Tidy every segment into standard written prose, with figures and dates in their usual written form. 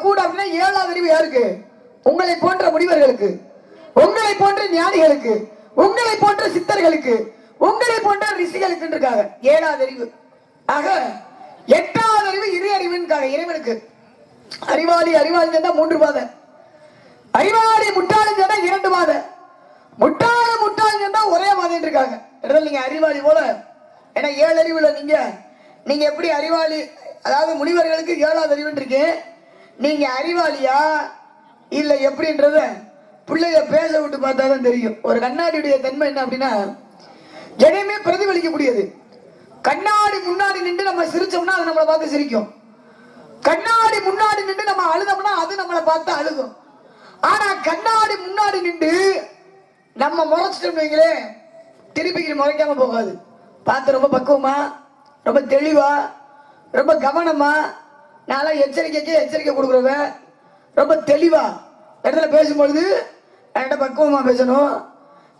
கூட அப்படின்னா 7வது அறிவு யாருக்கு? உங்களை போன்ற முனிவர்களுக்கு, உங்களை போன்ற ஞானிகளுக்கு, உங்களை போன்ற சித்தர்களுக்கு, உங்களை போன்ற ரிஷிகளுக்கு இருக்காங்க 7வது அறிவு. ஆக 8வது அறிவு இரு அறிவுன்னு இறைவனுக்கு. அறிவாளி அறிவாளி சேர்ந்தா 3 பாதை, அறிவாளி முட்டாளி சேர்ந்தா 2 பாதை, முட்டாளி முட்டாளி சேர்ந்தா ஒரே பாதைன்னு இருக்காங்க. நீங்க அறிவாளி போல, ஏன்னா 7 அறிவுல நீங்க எப்படி அறிவாளி, அதாவது முனிவர்களுக்கு 7வது அறிவுன்னு இருக்கு. நீங்க அறிவாளியா இல்ல எப்படின்றத பிள்ளைய பேச விட்டு பார்த்தாதான் தெரியும். ஒரு கண்ணாடியுடைய தன்மை என்ன அப்படின்னா எதையுமே பிரதிபலிக்க முடியாது. கண்ணாடி முன்னாடி நின்று நம்ம சிரிச்சோம்னா அது நம்மளை பார்த்து சிரிக்கும். கண்ணாடி முன்னாடி நின்று நம்ம அழுதோம்னா அது நம்மளை பார்த்து அழுகும். ஆனா கண்ணாடி முன்னாடி நின்று நம்ம முறைச்சிட்டோம்னு வைங்களே, திருப்பி முறைக்காம போகாது. பார்த்து ரொம்ப பக்குவமா, ரொம்ப தெளிவா, ரொம்ப கவனமா, நாளா எச்சரிக்கை கொடுக்குறவ, ரொம்ப தெளிவா இடத்துல பேசும்பொழுது என்கிட்ட பக்குவமா பேசணும்.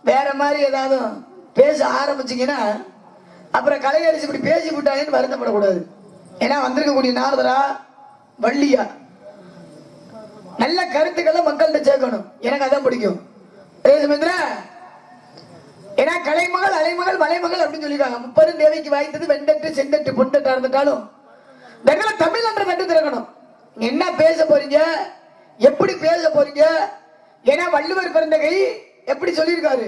வேற மாதிரி ஏதாவது பேச ஆரம்பிச்சிங்கன்னா அப்புறம் கலையரசி இப்படி பேசி விட்டாங்கன்னு வருத்தப்படக்கூடாது. ஏன்னா வந்திருக்கக்கூடிய நாரதரா வள்ளியா நல்ல கருத்துக்களை மக்கள்கிட்ட சேர்க்கணும். எனக்கு அதான் பிடிக்கும். ஏன்னா கலைமகள் அலைமகள் மலைமகள் அப்படின்னு சொல்லிருக்காங்க. 30 தேவைக்கு வாய்த்தது வெண்டட்டு செண்டட்டு பொண்டட்டா இருந்துட்டாலும் தமிழ் என்ற தட்டு திறக்கணும். என்ன பேச போறீங்க, எப்படி பேச போறீங்க? ஏன்னா வள்ளுவர் பிறந்த கை எப்படி சொல்லியிருக்காரு,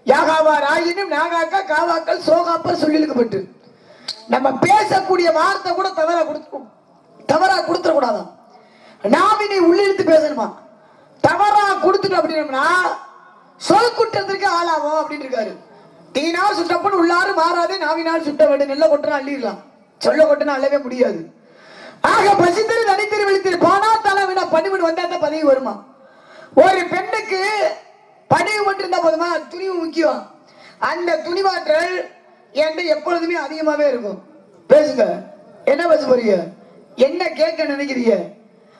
யாகாவா ராயினும் நாகாக்கா காவாக்கள் சோகாப்பர் சொல்லியிருக்கப்பட்டு. நம்ம பேசக்கூடிய வார்த்தை கூட தவறா கொடுத்துட கூடாதான். நாவினை உள்ளிழுத்து பேசணுமா. தவறா கொடுத்துட்டோம் அப்படின்னா சொல் குற்றத்திற்கு ஆளாவோம் அப்படின்னு இருக்காரு. தீனால் சுட்டப்பன் உள்ளாறு மாறாதே நாவினால் சுட்ட வேண்டும். நெல்ல கொட்டனா அள்ளிடலாம், சொல்ல கொட்டனா அள்ளவே முடியாது. ஆக பசித்திரு தனித்திரு வெளித்திரு பானா தலைவினா பணிவு வந்தா தான் பதவி வருமா. ஒரு பெண்ணுக்கு பணிவு மட்டும் இருந்தா போதுமா? துணிவு முக்கியம். அந்த துணிவாற்றல் என்கிட்ட எப்பொழுதுமே அதிகமாவே இருக்கும். பேசுங்க, என்ன பேச போறீங்க, என்ன கேட்க நினைக்கிறீங்க,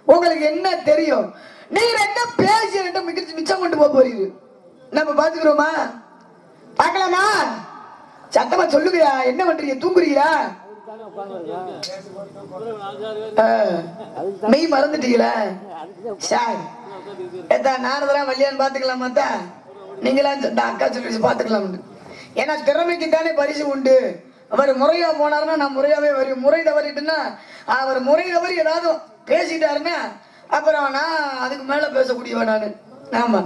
உங்களுக்கு என்ன தெரியும், நீங்க என்ன பேசி மிச்சம் கொண்டு போறீங்க, நம்ம பாத்துக்கிறோமா? பார்க்கலாமா? சத்தமா சொல்லுங்கயா, என்ன பண்றீங்க, தூங்குறீங்களா? மெய் மறந்துட்டீங்களா? நாரதரா வள்ளியான்னு பாத்துக்கலாமா? நீங்களா அக்கா சொல்லி பாத்துக்கலாம். ஏன்னா திறமைக்கு தானே பரிசு உண்டு. அவர் முறையா போனாருன்னா நான் முறையாவே வரும். முறை தவறிட்டுன்னா அவர் முறை தவறி ஏதாவது பேசிட்டாருன்னா அப்புறம் நான் அதுக்கு மேல பேசக்கூடியவன் நானு. ஆமா,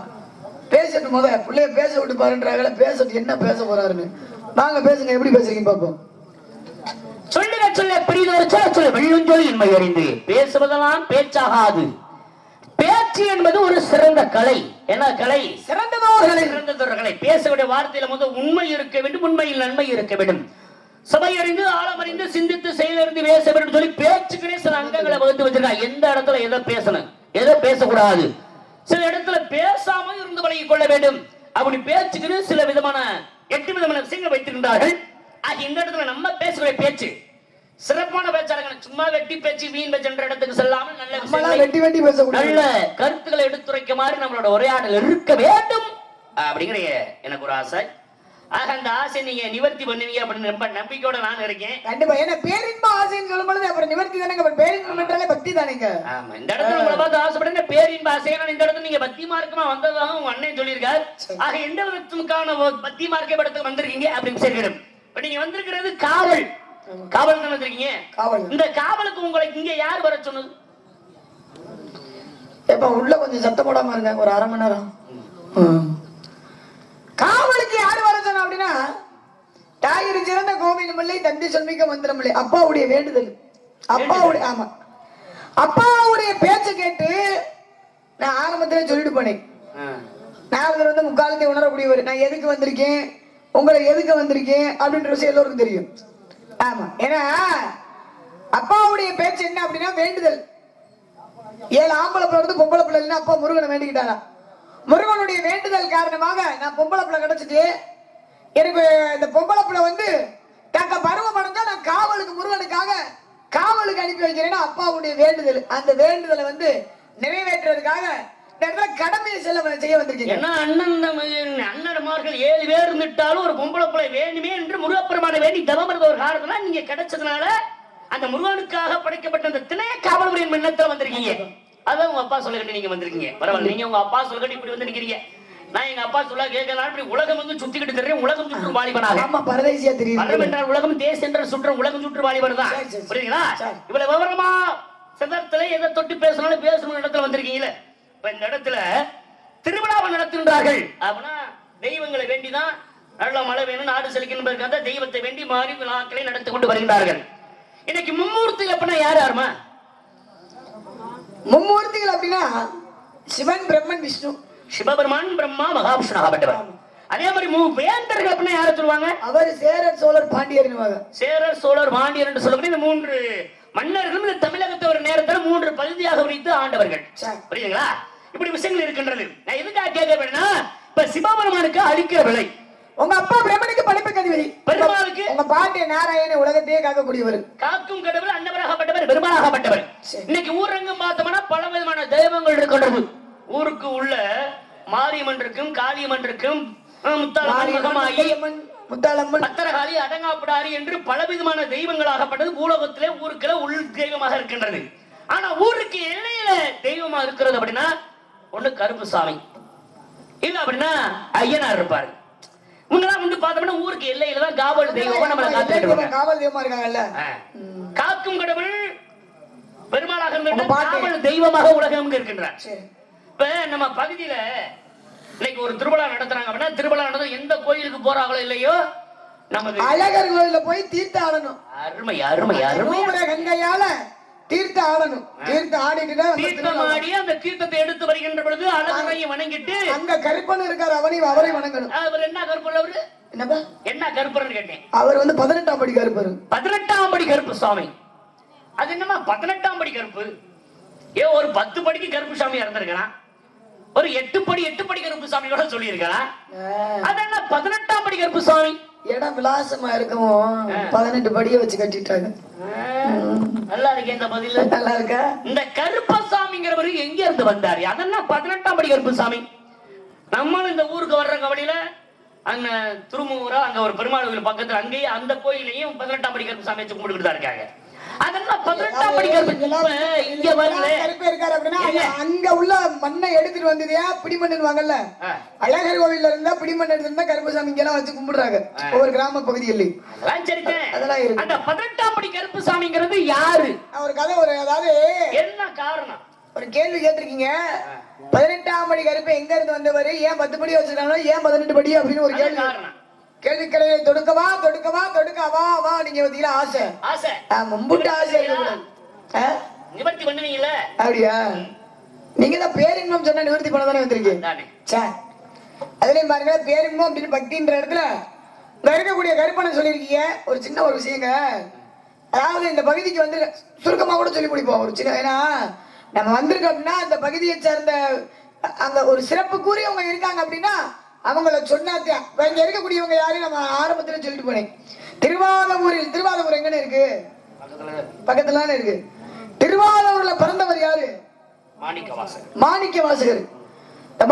பேசட்டும், முத பிள்ளைய பேச விட்டு பாருன்றாங்கள, பேசட்டும், என்ன பேச போறாருன்னு. வாங்க பேசுங்க, எப்படி பேசுறீங்க பாப்போம். சொல்லுங்க சொல்ல பெரியதொரு சொல்ல சொல்ல வெள்ளுஞ்சொலி இன்மை அறிந்து பேசுவதெல்லாம் பேச்சாகாது. பேச்சு என்பது ஒரு சிறந்த கலை. என்ன கலை? சிறந்ததொரு கலை. பேசக்கூடிய வார்த்தையில முதல் உண்மை இருக்க வேண்டும், உண்மையில் நன்மை இருக்க வேண்டும். சபை அறிந்து ஆழம் அறிந்து சிந்தித்து செயலறிந்து பேச வேண்டும் சொல்லி பேச்சுக்குனே சில அங்கங்களை வகுத்து வச்சிருக்காங்க. எந்த இடத்துல எதை பேசணும், எதை பேசக்கூடாது. சில இடத்துல பேசாம இருந்து பழகிக் கொள்ள வேண்டும். அப்படி பேச்சுக்குன்னு சில விதமான 8 விதமான விஷயங்கள் வைத்திருந்தார்கள். இந்த இடத்துல நம்ம பேசக்கூடிய பேச்சு சிறப்பான பேச்சாளர்கள். சும்மா வெட்டி பேச்சு வீண் பேச்சு என்ற இடத்துக்கு செல்லாமல் நல்ல கருத்துக்களை எடுத்துரைக்க மாதிரி நம்மளோட உரையாடல் இருக்க வேண்டும் அப்படிங்கிற எனக்கு ஒரு ஆசை. ஆக அந்த ஆசை நீங்க நிவர்த்தி பண்ணுவீங்க அப்படின்னு ரொம்ப நம்பிக்கையோட நான் இருக்கேன். கண்டிப்பா. ஏன்னா பேரின்ப ஆசைன்னு சொல்லும் பொழுது அப்புறம் நிவர்த்தி தானே. பேரின்பம் என்றாலே பக்தி தானேங்க. ஆமா, இந்த இடத்துல உங்களை பார்த்து ஆசைப்படுங்க பேரின்ப ஆசை. இந்த இடத்துல நீங்க பக்தி மார்க்கமா வந்ததாக உங்க அண்ணன் சொல்லியிருக்காரு. ஆக எந்த விதத்துக்கான பக்தி மார்க்க படத்துக்கு வந்திருக்கீங்க அப்படின்னு சொல்லிடும். இப்ப நீங்க வந்திருக்கிறது காவல் தான் வந்திருக்கீங்க. இந்த காவலுக்கு உங்களை இங்க யார் வர சொன்னது? இப்ப உள்ள கொஞ்சம் சத்தம் போடாம இருங்க, ஒரு அரை மணி நேரம். காவலுக்கு யாரு வர சொன்ன அப்படின்னா, தாயிரு சிறந்த கோவில் பிள்ளை தந்தை சொல்மிக்க மந்திரம் இல்லை, அப்பாவுடைய வேண்டுதல். அப்பாவுடைய ஆமா அப்பாவுடைய பேச்ச கேட்டு நான் ஆரம்பத்திலே சொல்லிட்டு போனேன். நாரதர் வந்து முக்காலத்தை உணரக்கூடியவர். நான் எதுக்கு வந்திருக்கேன், உங்களை எதுக்கு வந்திருக்கேன் அப்படின்ற விஷயம் எல்லோருக்கும் தெரியும். ஆமா, ஏன்னா அப்பாவுடைய பேச்சு என்ன அப்படின்னா வேண்டுதல். 7 ஆம்பளை பிள்ளை வந்து பொம்பளை பிள்ளை இல்லைன்னா அப்பா முருகனை வேண்டிக்கிட்டாரா. முருகனுடைய வேண்டுதல் காரணமாக நான் பொம்பளை பிள்ளை கிடைச்சிட்டு எனக்கு இந்த பொம்பளை பிள்ளை வந்து தக்க பருவம் அடைஞ்சா நான் காவலுக்கு முருகனுக்காக காவலுக்கு அனுப்பி வைக்கிறேன்னா அப்பாவுடைய வேண்டுதல். அந்த வேண்டுதலை வந்து நிறைவேற்றுறதுக்காக கடமையை செய்ய வந்திருக்கீங்க. அண்ணன்மார்கள் 7 பேர் இருந்துட்டாலும் ஒரு பொம்பளை பிள்ளை வேணுமே என்று முருகப்பெருமான வேண்டி தவம் இருந்த ஒரு காரணத்துல நீங்க கிடைச்சதுனால அந்த முருகனுக்காக படைக்கப்பட்ட அந்த திணைய காவல்துறையின் எண்ணத்துல வந்திருக்கீங்க. அதான் உங்க அப்பா சொல்ல கட்டி நீங்க வந்திருக்கீங்க. பரவாயில்ல, நீங்க உங்க அப்பா சொல்ல கட்டி இப்படி வந்து நிக்கிறீங்க. நான் எங்க அப்பா சொல்ல கேட்கலாம். இப்படி உலகம் வந்து சுத்திக்கிட்டு தெரியும். உலகம் சுற்றும் வாலிபனாக. ஆமா, பரதேசியா தெரியும். பரம் என்றால் உலகம், தேசம் என்ற சுற்றம், உலகம் சுற்று வாலிபன் தான். புரியுங்களா? இவ்வளவு விவரமா சதத்துல எதை தொட்டு பேசணும் இடத்துல வந்திருக்கீங்களே. இப்ப இந்த இடத்துல திருவிழாவை நடத்துகின்றார்கள் அப்படின்னா தெய்வங்களை வேண்டிதான் நல்ல மழை வேணும், நாடு செழிக்கணும், தெய்வத்தை வேண்டி மாறி விழாக்களை நடத்தி கொண்டு வருகின்றார்கள். இன்னைக்கு மும்மூர்த்திகள் அப்படின்னா யார் யாருமா? மும்மூர்த்திகள் அப்படின்னா சிவன், பிரம்மன், விஷ்ணு. சிவபெருமான், பிரம்மா, மகாவிஷ்ணு ஆகப்பட்டவர். அதே மாதிரி வேந்தர்கள் அப்படின்னா யாரை சொல்லுவாங்க? அவர் சேரர், சோழர், பாண்டியர். சேரர், சோழர், பாண்டியர் என்று சொல்லக்கூடிய இந்த 3 மன்னர்களும் இந்த தமிழகத்தை ஒரு நேரத்தில் 3 பகுதியாக வைத்து ஆண்டவர்கள். புரியுதுங்களா? இப்படி விஷயங்கள் இருக்கின்றது. நான் எதுக்காக கேட்கிறேன்னா, இப்ப சிவபெருமானுக்கு அளிக்கிற விலை, உங்க அப்பா பிரம்மனுக்கு படைப்புக்கு அதிபதி, பெருமாளுக்கு உங்க பாட்டிய நாராயண உலகத்தையே காக்கக்கூடியவர், காக்கும் கடவுள், அன்னவராகப்பட்டவர், பெருமாளாகப்பட்டவர். இன்னைக்கு ஊரங்கம் பார்த்தோம்னா பல விதமான தெய்வங்கள் இருக்கின்றது. ஊருக்கு உள்ள மாரியம்மன் இருக்கும், காளியம்மன் இருக்கும், முத்தாளம்மன், பத்திரகாளி, அடங்காப்பிடாரி என்று பலவிதமான தெய்வங்களாகப்பட்டது பூலோகத்திலே ஊருக்குள்ள உள் தெய்வமாக இருக்கின்றது. ஆனா ஊருக்கு எல்லையில தெய்வமா இருக்கிறது அப்படின்னா ஒண்ணு கருப்புசாமி, இல்ல அப்படின்னா ஐயனார் இருப்பாரு. இவங்கெல்லாம் வந்து பார்த்தோம்னா ஊருக்கு எல்லையில தான் காவல் தெய்வமா நம்மளை காத்துக்கிட்டு காவல் தெய்வமா இருக்காங்கல்ல. காக்கும் கடவுள் பெருமாளாக இருந்த காவல் தெய்வமாக உலகம் இருக்கின்றார். இப்ப நம்ம பகுதியில இன்னைக்கு ஒரு திருவிழா நடத்துறாங்க அப்படின்னா திருவிழா நடந்து எந்த கோயிலுக்கு போறாங்களோ இல்லையோ நமக்கு அழகர் கோயில போய் தீர்த்த ஆடணும். அருமை அருமை அருமை. கங்கையால தீர்த்த ஆடணும். தீர்த்த ஆடிட்டு தீர்த்தம் ஆடி அந்த தீர்த்தத்தை எடுத்து வருகின்ற பொழுது அழகரையும் வணங்கிட்டு அங்க கருப்பன் இருக்காரு, அவரை வணங்கணும். அவர் என்ன கருப்பன்? அவரு என்னப்பா என்ன கருப்பர்னு கேட்டேன். அவர் வந்து 18ஆம் படி கருப்பர். 18ஆம் படி கருப்பு சாமி. அது என்னமா 18ஆம் படி கருப்பு? ஒரு 10 படிக்கு கருப்பு சாமி இறந்திருக்கலாம், ஒரு 8 படி கருப்பு சாமி கூட சொல்லி இருக்கலாம். அதெல்லாம் 18ஆம் படி கருப்பு சாமி. இடம் விலாசமா இருக்கவும் 18 படியை வச்சு கட்டிட்டாங்க. நல்லா இருக்கு இந்த பதில். நல்லா இருக்கா? இந்த கருப்பசாமிங்கிறவரு எங்க இருந்து வந்தாரு? அதெல்லாம் 18ஆம் படி கருப்பு சாமி. நம்மளும் இந்த ஊருக்கு வர்ற கவலையில அங்க திருமூரா அங்க ஒரு பெருமாள் கோயில் பக்கத்துல அங்கேயே அந்த கோயிலையும் 18ஆம் படி கருப்பு சாமி வச்சு கும்பிட்டுக்கிட்டு தான் இருக்காங்க. அதெல்லாம் 18ஆம் படி கருப்பு. இங்க வரல கருப்பு இருக்காரு அப்படின்னா அங்க உள்ள மண்ணை எடுத்துட்டு வந்ததையா பிடிமண்ணுவாங்கல்ல. அழகர் கோவில்ல இருந்தா பிடிமண் எடுத்துருந்தா கருப்புசாமி இங்க எல்லாம் வச்சு கும்பிடுறாங்க ஒவ்வொரு கிராம பகுதியில். அதெல்லாம் இருக்கு. அந்த 18ஆம் படி கருப்பு சாமிங்கிறது யாரு? ஒரு கதை, ஒரு அதாவது என்ன காரணம்? ஒரு கேள்வி கேட்டிருக்கீங்க. 18ஆம் படி கருப்பு எங்க இருந்து வந்தவர், ஏன் 10 படி வச்சிருக்காங்க, ஏன் 18 படி அப்படின்னு ஒரு கேள்வி. கேள்விக்கடையை தொடுக்கவா வா நீங்க பாத்தீங்களா? ஆசை மும்புட்டு ஆசை நிவர்த்தி பண்ணுவீங்கல்ல. அப்படியா? நீங்க தான் பேரின்பம் சொன்னா நிவர்த்தி பண்ணதானே வந்திருக்கீங்க. அதுலயும் பாருங்க, பேரின்பம் அப்படின்னு பக்தின்ற இடத்துல இங்க இருக்கக்கூடிய கருப்பனை சொல்லியிருக்கீங்க. ஒரு சின்ன ஒரு விஷயங்க, அதாவது இந்த பகுதிக்கு வந்து சுருக்கமா கூட சொல்லி முடிப்போம் ஒரு சின்ன. ஏன்னா நம்ம வந்திருக்கோம் அப்படின்னா அந்த பகுதியை சேர்ந்த அந்த ஒரு சிறப்பு கூறியவங்க இருக்காங்க அப்படின்னா அவங்கள சொன்னாத்தான். இங்க இருக்கக்கூடியவங்க யாரையும் நம்ம ஆரம்பத்துல சொல்லிட்டு போனேன். திருவாதூர் எங்கன்னு இருக்கு? பக்கத்துல இருக்கு. திருவாதூர்ல பிறந்தவர் யாரு? மாணிக்க வாசகர்.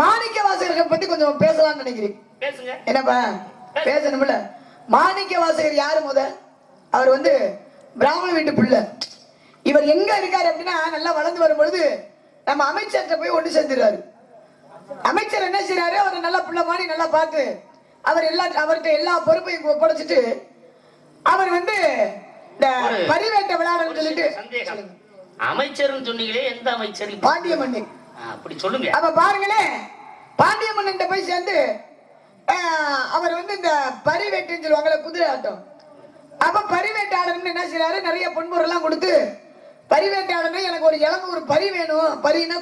மாணிக்க வாசகரை பத்தி கொஞ்சம் பேசலாம்னு நினைக்கிறேன். என்னப்பா பேசணும்ல? மாணிக்க வாசகர் யாரு? அவர் வந்து பிராமண வீட்டு பிள்ளை. இவர் எங்க இருக்காரு அப்படின்னா நல்லா வளர்ந்து வரும் பொழுது நம்ம அமைச்சர்கிட்ட போய் ஒன்று சேர்ந்துறாரு. அமைச்சர் என்ன செய்யறாரு, அவர் நல்லா பிள்ளை மாதிரி நல்லா பார்த்து அவர்கிட்ட எல்லா பொறுப்பையும் ஒப்படைச்சிட்டு அவர் வந்து இந்த பரிவேட்ட விளையாடன்னு சொல்லிட்டு. அமைச்சர் சொன்னீங்களே, எந்த அமைச்சர்? பாண்டிய மன்னன். அப்படி சொல்லுங்க. அப்ப பாருங்களேன், பாண்டிய மன்னன் போய் சேர்ந்து அவர் வந்து இந்த பரிவேட்டுன்னு சொல்லுவாங்கல்ல, குதிரை ஆட்டம். அப்ப பரிவேட்டாளர் என்ன செய்யறாரு, நிறைய பொன்பொருள் எல்லாம் கொடுத்து பரிவேட்டாளர் எனக்கு ஒரு 700 பரி வேணும். பரினா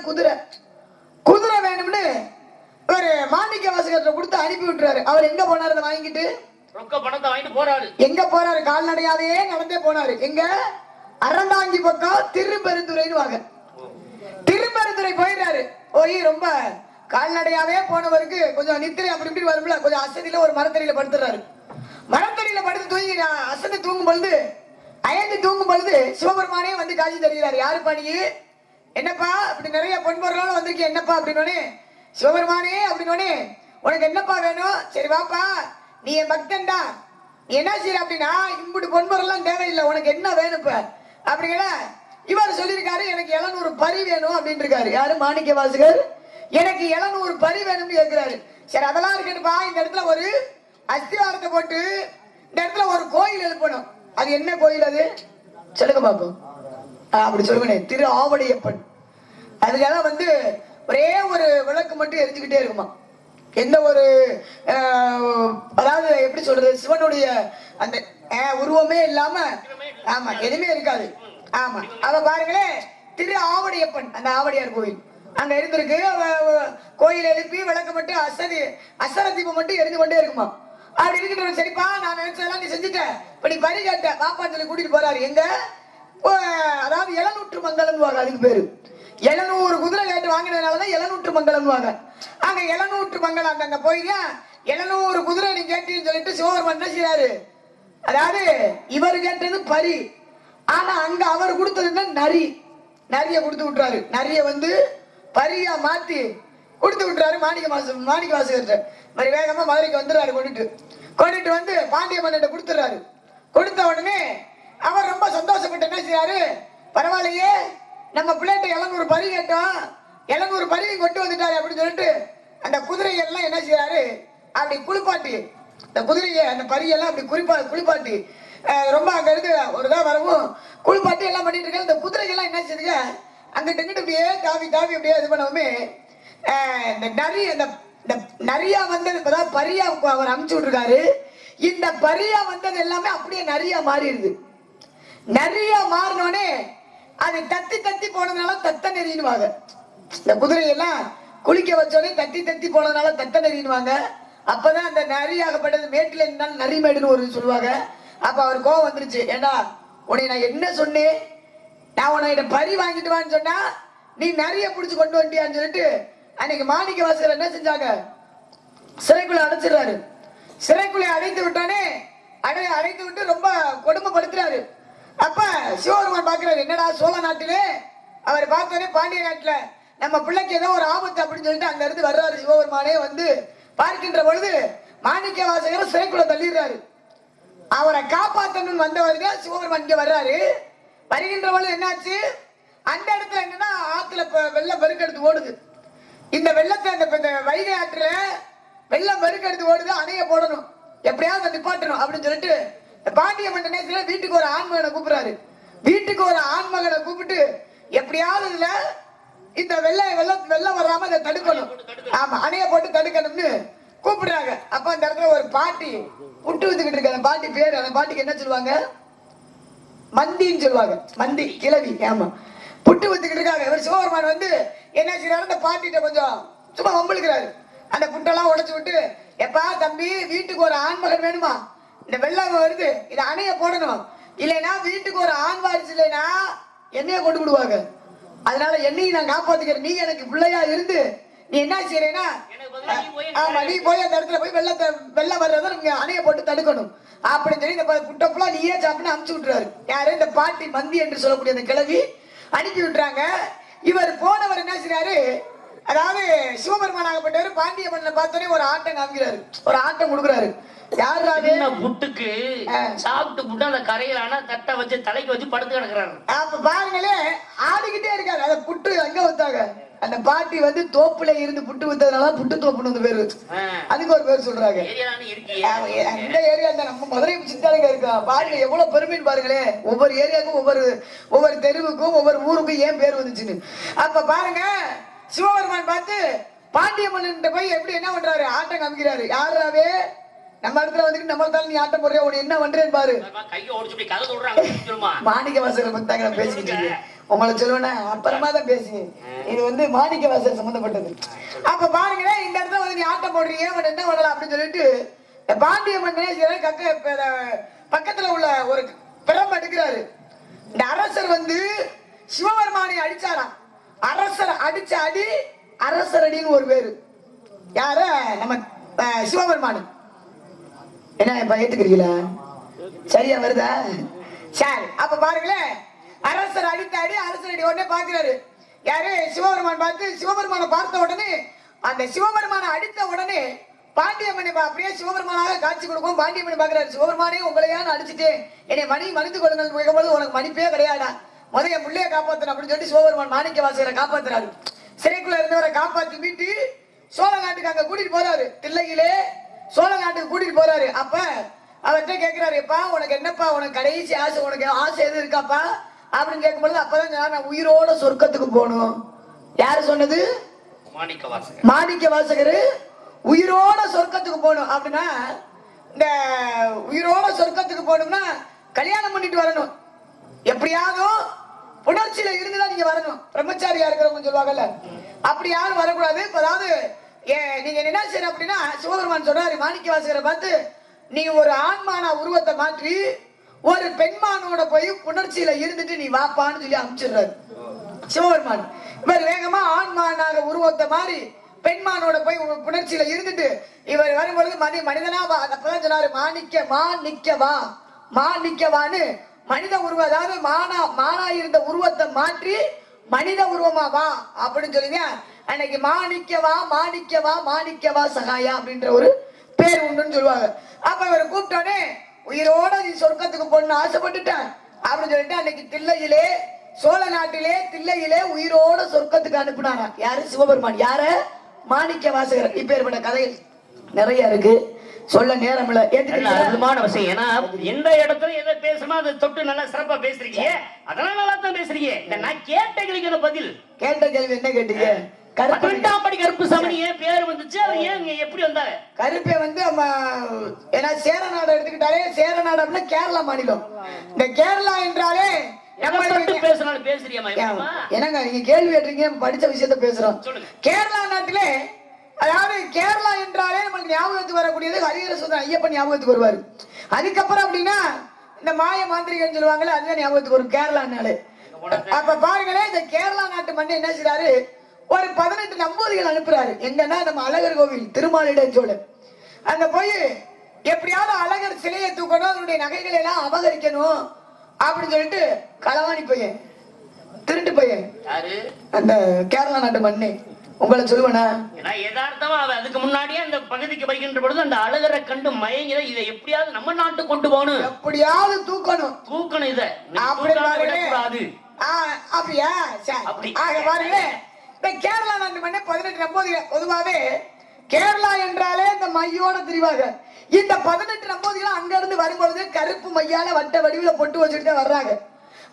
குதிரை வேணும்னு ஒரு மாணிக்க வாசகர்கிட்ட கொடுத்து அனுப்பி விட்டுறாரு. அவர் எங்க போனாரு? அதை வாங்கிட்டு ரொக்க பணத்தை வாங்கிட்டு போறாரு. எங்க போறாரு? கால்நடையாவே நடந்தே போனாரு. எங்க? அறந்தாங்கி பக்கம் திருப்பெருந்துறைன்னு வாங்க. திருப்பெருந்துறை போயிடுறாரு. போய் ரொம்ப கால்நடையாவே போனவருக்கு கொஞ்சம் நித்திரை அப்படி இப்படி வரும்ல, கொஞ்சம் அசதியில ஒரு மரத்தடியில படுத்துறாரு. மரத்தடியில படுத்து தூங்கி அசதி தூங்கும் பொழுது, அயர்ந்து தூங்கும் பொழுது சிவபெருமானே வந்து காட்சி தருகிறார். யாரு பாணி? என்னப்பா அப்படி நிறைய பொன்பொருளாலும் வந்திருக்கேன், என்னப்பா அப்படின்னு. சிவபெருமானே அப்படின்னு, உனக்கு என்னப்பா வேணும்? சரி வாப்பா, நீ என் பக்தன்டா, நீ என்ன செய்யற அப்படின்னா இம்புட்டு பொன்பொருள் எல்லாம் தேவையில்லை, உனக்கு என்ன வேணும் இப்ப அப்படிங்கிற இவர் சொல்லியிருக்காரு எனக்கு 700 பரி வேணும் அப்படின்னு இருக்காரு. யாரு? மாணிக்க வாசகர். எனக்கு 700 பரி வேணும்னு கேட்கிறாரு. சரி அதெல்லாம் இருக்கட்டுப்பா, இந்த இடத்துல ஒரு அஸ்திவாரத்தை போட்டு இந்த இடத்துல ஒரு கோயில் எழுப்பணும். அது என்ன கோயில்? அது சொல்லுங்க பாப்போம். அப்படி சொல்லுங்க. திரு ஆவடியப்பன். அதுக்கெல்லாம் வந்து ஒரே ஒரு விளக்கு மட்டும் எரிஞ்சுக்கிட்டே இருக்குமா. எந்த ஒரு அதாவது எப்படி சொல்றது, சிவனுடைய அந்த உருவமே இல்லாம, ஆமா எதுவுமே இருக்காது. ஆமா அவ பாருங்களேன், திரு ஆவடியப்பன், அந்த ஆவடியார் கோயில் அங்க இருந்திருக்கு. கோயில் எழுப்பி விளக்கு மட்டும் அசர தீபம் மட்டும் எரிந்து கொண்டே இருக்குமா. அப்படி இருக்கிற சரிப்பா, நான் நினைச்சதெல்லாம் நீ செஞ்சுட்டேன், இப்ப நீ பறி கேட்ட பாப்பான்னு சொல்லி கூட்டிட்டு போறாரு. எங்க? அதாவது 700 மங்கலம் வாங்க, அதுக்கு பேரு 700 குதிரை கேட்டு வாங்கினதுனாலதான் 700 மங்கலம் வாங்க. அங்க 700 மங்கலம் அங்க போய் 700 குதிரை நீ கேட்டீன்னு சொல்லிட்டு சிவபெருமான் என்ன செய்யறாரு, அதாவது இவர் கேட்டது பரி, ஆனா அங்க அவர் கொடுத்தது நரி. நரிய கொடுத்து விட்டுறாரு. நரிய வந்து பரியா மாத்தி கொடுத்து விட்டுறாரு மாணிக்க வாசகர்கிட்ட. மாதிரி வேகமா மதுரைக்கு வந்துடுறாரு. கொண்டுட்டு வந்து பாண்டிய மன்னன் கொடுத்துறாரு. கொடுத்த உடனே அவர் ரொம்ப சந்தோஷப்பட்டு என்ன செய்யறாரு, பரவாயில்லையே நம்ம பிள்ளைகிட்ட 700 பரி கேட்டோம், 700 பரிவி கொண்டு வந்துட்டாரு அப்படின்னு சொல்லிட்டு அந்த குதிரையெல்லாம் என்ன செய்யறாரு, அப்படி குளிப்பாட்டி இந்த குதிரையை அந்த பரியெல்லாம் அப்படி குளிப்பாட்டி ரொம்ப அங்க இருந்து ஒரு இதா வரவும் குளிப்பாட்டி எல்லாம் பண்ணிட்டு இருக்க. இந்த குதிரைகள்லாம் என்ன செய்யுங்க, அங்கிட்ட இங்கிட்ட அப்படியே தாவி அப்படியே இது பண்ணவுமே இந்த நரி, இந்த நரியா வந்தது இப்பதான் பரியா அவர் அனுப்பிச்சு விட்டுருக்காரு. இந்த பரியா வந்தது எல்லாமே அப்படியே நரியா மாறிடுது. நரியா மாறினோடனே அது தத்தி போனதுனால தத்த நெறின்னுவாங்க. இந்த குதிரையெல்லாம் குளிக்க வச்சோடனே தத்தி போனதுனால தத்த நெறின்னுவாங்க. அப்பதான் அந்த நரியாகப்பட்டது மேட்டில இருந்தாலும் நரிமேடுன்னு ஒரு சொல்லுவாங்க. அப்ப அவர் கோவம் வந்துருச்சு. ஏண்டா உன்னை நான் என்ன சொன்னேன், நான் உன்னை பரி வாங்கிட்டு வான்னு சொன்னா நீ நரிய புடிச்சு கொண்டு வண்டியான்னு சொல்லிட்டு அன்னைக்கு மாணிக்க வாசகர் என்ன செஞ்சாங்க, சிறைக்குள்ள அடைச்சிடுறாரு. சிறைக்குள்ள அடைத்து விட்டானே, அடைத்து விட்டு ரொம்ப கொடுமைப்படுத்துறாரு. அப்ப சிவபெருமான் பாக்குறாரு, என்னடா சோழ நாட்டிலே அவர் பார்த்தோன்னே பாண்டிய நாட்டுல நம்ம பிள்ளைக்கு ஏதோ ஒரு ஆபத்து அப்படின்னு சொல்லிட்டு அங்க இருந்து வர்றாரு. சிவபெருமானே வந்து பார்க்கின்ற பொழுது மாணிக்க வாசகர் சிறைக்குள்ள தள்ளிடுறாரு. அவரை காப்பாற்றணும் வந்தவருங்க சிவபெருமான் இங்க வர்றாரு. வருகின்ற பொழுது என்னாச்சு, அந்த இடத்துல என்னன்னா ஆத்துல வெள்ளம் பெருக்கெடுத்து ஓடுது. இந்த வெள்ளத்தை அந்த வைகை ஆற்றுல வெள்ளம் பெருக்கெடுத்து ஓடுது, அணைய போடணும், எப்படியாவது நிப்பாட்டணும் அப்படின்னு சொல்லிட்டு பாண்டிய மன்னன் வீட்டுக்கு ஒரு ஆண்மகனை கூப்பிடுறாரு. வீட்டுக்கு ஒரு ஆண்மகனை கூப்பிட்டு எப்படியாவது இதுல இந்த வெள்ளம் வராம அதை தடுக்கணும், ஆமா அணைய போட்டு தடுக்கணும்னு கூப்பிடுறாங்க. அப்ப அந்த இடத்துல ஒரு பாட்டி புட்டு வித்துக்கிட்டு இருக்கு. அந்த பாட்டி பேரு, அந்த பாட்டிக்கு என்ன சொல்லுவாங்க, மந்தின்னு சொல்லுவாங்க. மந்தி கிழவி. ஆமா புட்டு வித்துக்கிட்டு இருக்காங்க. இவர் சிவபெருமான் வந்து என்ன செய்யறாரு, அந்த பாட்டிட்ட கொஞ்சம் சும்மா வம்பிழுக்கிறாரு. அந்த புட்டெல்லாம் உடைச்சு விட்டு, எப்பா தம்பி வீட்டுக்கு ஒரு ஆண்மகன் வேணுமா, இந்த வெள்ளம் வருது, இதை அணைய போடணும், இல்லைன்னா வீட்டுக்கு ஒரு ஆண் வாரிசு இல்லைன்னா என்னைய கொண்டு விடுவாங்க, அதனால என்னையும் நான் காப்பாத்துக்கிறேன், நீ எனக்கு பிள்ளையா இருந்து நீ என்ன செய்யறேன்னா, ஆமா நீ போய் அந்த இடத்துல போய் வெள்ளம் வர்றத நீங்க அணைய போட்டு தடுக்கணும் அப்படின்னு சொல்லி இந்த புட்டப்புலா நீயே சாப்பிட்டு அனுப்பிச்சு விட்டுறாரு. யாரு? இந்த பாட்டி மந்தி என்று சொல்லக்கூடிய அந்த கிழவி அனுப்பி விட்டுறாங்க. இவர் போனவர் என்ன செய்யறாரு, அதாவது சிவபெருமான் ஆகப்பட்டவர் பாண்டிய மன்னனை பார்த்தோன்னே ஒரு ஆட்டம் காமிக்கிறாரு, ஒரு ஆட்டம் கொடுக்குறாரு. யாரு புட்டுக்கு சாப்பிட்டு புட்டு அந்த கரையில ஆனா தட்டை வச்சு தலைக்கு வச்சு படுத்து கிடக்குறாரு. அப்ப பாருங்களே ஆடிக்கிட்டே இருக்காரு. அந்த புட்டு எங்க வந்தாங்க, அந்த பாட்டி வந்து தோப்புல இருந்து புட்டு வித்ததுனால புட்டு தோப்புன்னு வந்து பேரு, அதுக்கு ஒரு பேர் சொல்றாங்க. அந்த ஏரியா தான் நம்ம மதுரை சித்தாளுங்க இருக்கா பாருங்க, எவ்வளவு பெருமைன்னு பாருங்களேன். ஒவ்வொரு ஏரியாவுக்கும் ஒவ்வொரு தெருவுக்கும் ஒவ்வொரு ஊருக்கும் ஏன் பேர் வந்துச்சுன்னு. அப்ப பாருங்க சிவபெருமான் பார்த்து பாண்டிய மன்னன் போய் எப்படி என்ன பண்றாரு, ஆட்டம் காமிக்கிறாரு. யாராவே நம்ம இடத்துல வந்துட்டு நம்மளால நீ ஆட்டம் போடுறியா, உனக்கு என்ன பண்றேன்னு பாரு. மாணிக்க வாசகரை பத்தி தாங்க நான் பேசிக்கிட்டு இருக்கேன். உங்களை சொல்லுவேன்னா அப்புறமா தான் பேசுங்க, இது வந்து மாணிக்க வாசகர் சம்பந்தப்பட்டது. அப்ப பாருங்களேன், இந்த இடத்துல வந்து நீ ஆட்டம் போடுறீங்க, உனக்கு என்ன பண்ணலாம் அப்படின்னு சொல்லிட்டு பாண்டிய மன்னனே பக்கத்துல உள்ள ஒரு பிரம்பு எடுக்கிறாரு. இந்த அரசர் வந்து சிவபெருமானை அடிச்சாராம். அரசர் அடிச்ச அடி அரசர் அடின்னு ஒரு பேரு. யார? நம்ம சிவபெருமானு. என்ன இப்ப ஏத்துக்கிறீங்களா? சரியா வருதா? சரி அப்ப பாருங்களேன், அரசர் அடித்த அடி அரசர் அடி உடனே பாக்குறாரு. யாரு? சிவபெருமான் பார்த்து சிவபெருமானை பார்த்த உடனே, அந்த சிவபெருமானை அடித்த உடனே பாண்டிய மணி அப்படியே சிவபெருமானாக காட்சி கொடுக்கும். பாண்டிய மணி பாக்குறாரு, சிவபெருமானே உங்களையா நான் அடிச்சுட்டேன், என்னை மன்னித்து கொள்ளுங்கள். உனக்கு மன்னிப்பே கிடையாடா, முதல்ல என் பிள்ளைய காப்பாத்தணும் அப்படின்னு சொல்லிட்டு சிவபெருமான் மாணிக்க வாசகரை காப்பாத்துறாரு. சிறைக்குள்ள இருந்தவரை காப்பாத்தி மீட்டு சோழ நாட்டுக்கு அங்க கூட்டிட்டு போறாரு. தில்லையிலே சோழ நாட்டுக்கு கூட்டிட்டு போறாரு. அப்ப அவர்கிட்ட கேட்கிறாரு, எப்பா உனக்கு என்னப்பா, உனக்கு கடைசி ஆசை, உனக்கு ஆசை எது இருக்காப்பா அப்படின்னு கேட்கும்போது அப்பதான் நான் உயிரோட சொர்க்கத்துக்கு போகணும். யாரு சொன்னது? மாணிக்க வாசகர் உயிரோட சொர்க்கத்துக்கு போகணும். அப்படின்னா இந்த உயிரோட சொர்க்கத்துக்கு போகணும்னா கல்யாணம் பண்ணிட்டு வரணும். எப்படியாவது புணர்ச்சியில இருந்துதான் நீங்க வரணும். பிரம்மச்சாரியா இருக்கிறவங்க சொல்லுவாங்கல்ல, அப்படி யாரும் வரக்கூடாது. அதாவது நீங்க என்ன செய்யணும் அப்படின்னா, சிவபெருமான் சொல்றாரு மாணிக்க வாசகரை பார்த்து, நீங்க ஒரு ஆண்மானா உருவத்தை மாற்றி ஒரு பெண்மானோட போய் புணர்ச்சியில இருந்துட்டு நீ வாப்பான்னு சொல்லி அனுப்பிச்சிடுறாரு சிவபெருமான். இவர் வேகமா ஆண்மானாக உருவத்தை மாறி பெண்மானோட போய் புணர்ச்சியில இருந்துட்டு இவர் வரும்பொழுது மனிதனா வா. அப்பதான் சொன்னாரு மாணிக்கவான்னு மனித உருவம், அதாவது மானா இருந்த உருவத்தை மாற்றி மனித உருவமா வா அப்படின்னு சொல்லுங்க. அன்னைக்கு மாணிக்கவா சகாயா அப்படின்ற ஒரு பேர் உண்டுன்னு சொல்லுவாங்க. அப்ப இவரை கூப்பிட்டோன்னே உயிரோட நீ சொர்க்கத்துக்கு போன்னு ஆசைப்பட்டுட்டேன் அப்படின்னு சொல்லிட்டு அன்னைக்கு தில்லையிலே சோழ நாட்டிலே தில்லையிலே உயிரோட சொர்க்கத்துக்கு அனுப்பினாங்க. யாரு? சிவபெருமான். யார? மாணிக்க வாசகர். இப்ப ஏற்பட்ட கதைகள் நிறைய இருக்கு, சொல்ல நேரம் இல்ல. அற்புதமான விஷயம். ஏன்னா எந்த இடத்துல எதை பேசணுமோ அதை தொட்டு நல்லா சிறப்பா பேசுறீங்க. அதெல்லாம் நல்லா தான் பேசுறீங்க. நான் கேட்ட கேள்விக்கு பதில். கேட்ட கேள்வி என்ன கேட்டீங்க? கருப்பு சாமி ஏன் பேர் வந்துச்சு, அது ஏன் எப்படி வந்தாங்க? கருப்பை வந்து ஏன்னா சேர நாடு எடுத்துக்கிட்டாலே, சேர நாடு அப்படின்னா கேரளா மாநிலம். இந்த கேரளா என்றாலே பேசினாலும் பேசுறியமா? என்னங்க நீங்க கேள்வி கேட்டீங்க, படிச்ச விஷயத்த பேசுறோம். கேரளா நாட்டிலே, அதாவது கேரளா என்றாலே நமக்கு ஞாபகத்துக்கு வரக்கூடியது ஹரிஹர சுதன் ஐயப்பன் ஞாபகத்துக்கு வருவாரு. அதுக்கப்புறம் அப்படின்னா இந்த மாய மாந்திரிகன்னு சொல்லுவாங்கல்ல, அதுதான் ஞாபகத்துக்கு வரும் கேரளானாலே. அப்ப பாருங்களேன், இந்த கேரளா நாட்டு மண்ணை என்ன செய்யறாரு, ஒரு 18 நம்பூதிகள் அனுப்புறாரு. எங்கன்னா நம்ம அழகர் கோவில் திருமாலிடம் சோழன் அங்க போய் எப்படியாவது அழகர் சிலையை தூக்கணும், அதனுடைய நகைகளை எல்லாம் அபகரிக்கணும் அப்படின்னு சொல்லிட்டு களவாணி பையன், திருட்டு பையன், அந்த கேரளா நாட்டு மண்ணை உங்களை சொல்லுவேனா? யதார்த்தமா அதுக்கு முன்னாடியே அந்த பகுதிக்கு வருகின்ற பொழுது அந்த அழகரை கண்டு மயங்கிற, இதை எப்படியாவது நம்ம நாட்டு கொண்டு போகணும், எப்படியாவது தூக்கணும் இதை கூடாது. அப்படியா? சரி. ஆக பாருங்க, இந்த கேரளா நாட்டு மண்ணை 18 நம்பூதிகள். பொதுவாவே கேரளா என்றாலே இந்த மையோட தெரிவாங்க. இந்த 18 நம்பூதிகள் அங்க இருந்து வரும்பொழுது கருப்பு மையால வட்ட வடிவில பொட்டு வச்சுட்டு வர்றாங்க.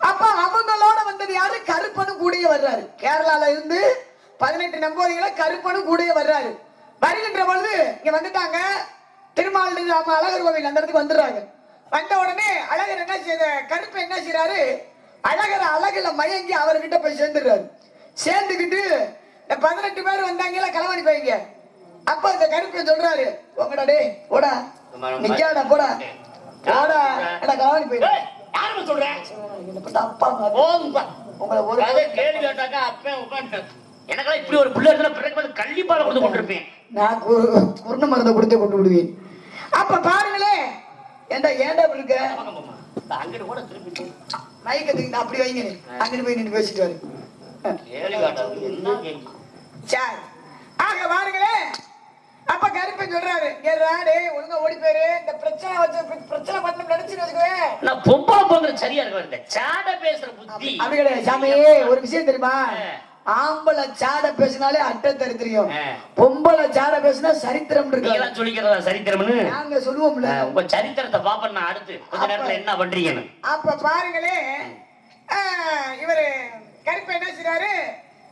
அப்ப அவங்களோட வந்தது யாரு? கருப்பனும் கூடயே வர்றாரு. கேரளால இருந்து 18 நம்பூதிகளை கருப்பனும் கூடயே வர்றாரு. வருகின்ற பொழுது இங்க வந்துட்டாங்க. திருமால் அழகர் கோவில் அந்த இடத்துக்கு வந்துடுறாங்க. வந்த உடனே அழகர் என்ன செய்ய, கருப்பு என்ன செய்யறாரு, அழகர் அழகுல மயங்கி அவர்கிட்ட போய் சேர்ந்துடுறாரு. சேர்ந்துக்கிட்டு இந்த 18 பேர் வந்தாங்கல்ல களவாணி பையங்க, அப்ப இந்த கருப்பு சொல்றாரு, உங்கடா டே போடா, நிக்காடா போடா போடா, களவாணி பையன் யாருன்னு சொல்றேன். அப்பா உங்களை ஒரு கேள்வி கேட்டாக்கா அப்ப உட்காந்து எனக்கெல்லாம் இப்படி ஒரு பிள்ளை இருந்தா பிறகு கள்ளிப்பால கொடுத்து கொண்டிருப்பேன். நான் குருண மருந்தை கொடுத்து கொண்டு விடுவேன். அப்ப பாருங்களே, ஏண்டா இருக்க அங்கிட்டு கூட திருப்பி மயக்கத்துக்கு அப்படி வைங்க, அங்கிட்டு போய் நின்று பேசிட்டு வாரு. ஆக பாருங்களே, அப்ப கருப்பன் சொல்றாரு, ஒழுங்கா ஓடி போயிரு, இந்த பிரச்சனை வச்சு பிரச்சனை பண்ண நினைச்சுன்னு வச்சுக்குவேன். நான் பொம்பளை பொங்கல் சரியா இருக்க சாட பேசுற புத்தி அப்படி கிடையாது சாமி. ஒரு விஷயம் தெரியுமா, ஆம்பளை சாட பேசினாலே அட்டை தெரியும், பொம்பளை சாட பேசினா சரித்திரம் இருக்கு. சொல்லிக்கிறதா சரித்திரம்னு நாங்க சொல்லுவோம்ல. உங்க சரித்திரத்தை பாப்ப நான் அடுத்து கொஞ்ச நேரத்துல என்ன பண்றீங்கன்னு. அப்ப பாருங்களே, இவரு கருப்பு என்ன செய்றாரு,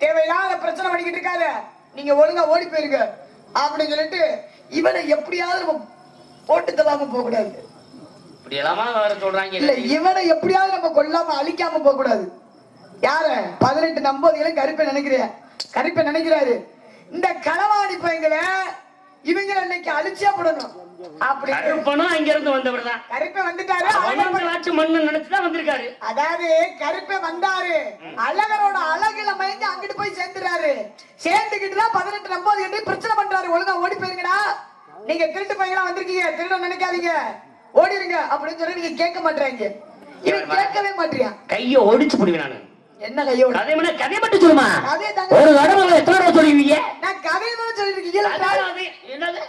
தேவையில்லாத பிரச்சனை பண்ணிக்கிட்டு இருக்காத, நீங்க ஒழுங்கா ஓடி போயிருங்க அப்படின்னு சொல்லிட்டு இவனை எப்படியாவது நம்ம போட்டு தள்ளாம போக கூடாது. இப்படி எல்லாமா சொல்றாங்க இல்ல, இவனை எப்படியாவது நம்ம கொல்லாம அழிக்காம போக கூடாது. யார 18 நம்பூதிகளும் கருப்பை நினைக்கிறாரு, இந்த களவாணி பையங்களை இவங்க இன்னைக்கு அழிச்சே போடணும். அப்படி கருப்பனும் அங்க இருந்து வந்தவர் தான். கருப்பை வந்துட்டாரு, மண்ணு நினைச்சுதான் வந்திருக்காரு. அதாவது கருப்பை வந்தாரு, அழகரோட அழகுல மயந்து அங்கிட்டு போய் சேர்ந்துறாரு. சேர்ந்துக்கிட்டுதான் 18 நம்பூதிகள் பிரச்சனை பண்றாரு, ஒழுங்கா ஓடி போயிருங்கடா, நீங்க திருட்டு பையங்களா வந்திருக்கீங்க, திருட நினைக்காதீங்க, ஓடிருங்க அப்படின்னு சொல்லி நீங்க கேட்க மாட்டீங்க. இவன் கேட்கவே மாட்டியா, கைய ஒடிச்சு போடுவேன் நானு. என்ன கையோட கதை மட்டும் சொல்லுமா, ஒரு தடவை எத்தனை சொல்லுவீங்க? நான் கதை தான் சொல்லிருக்கேன்.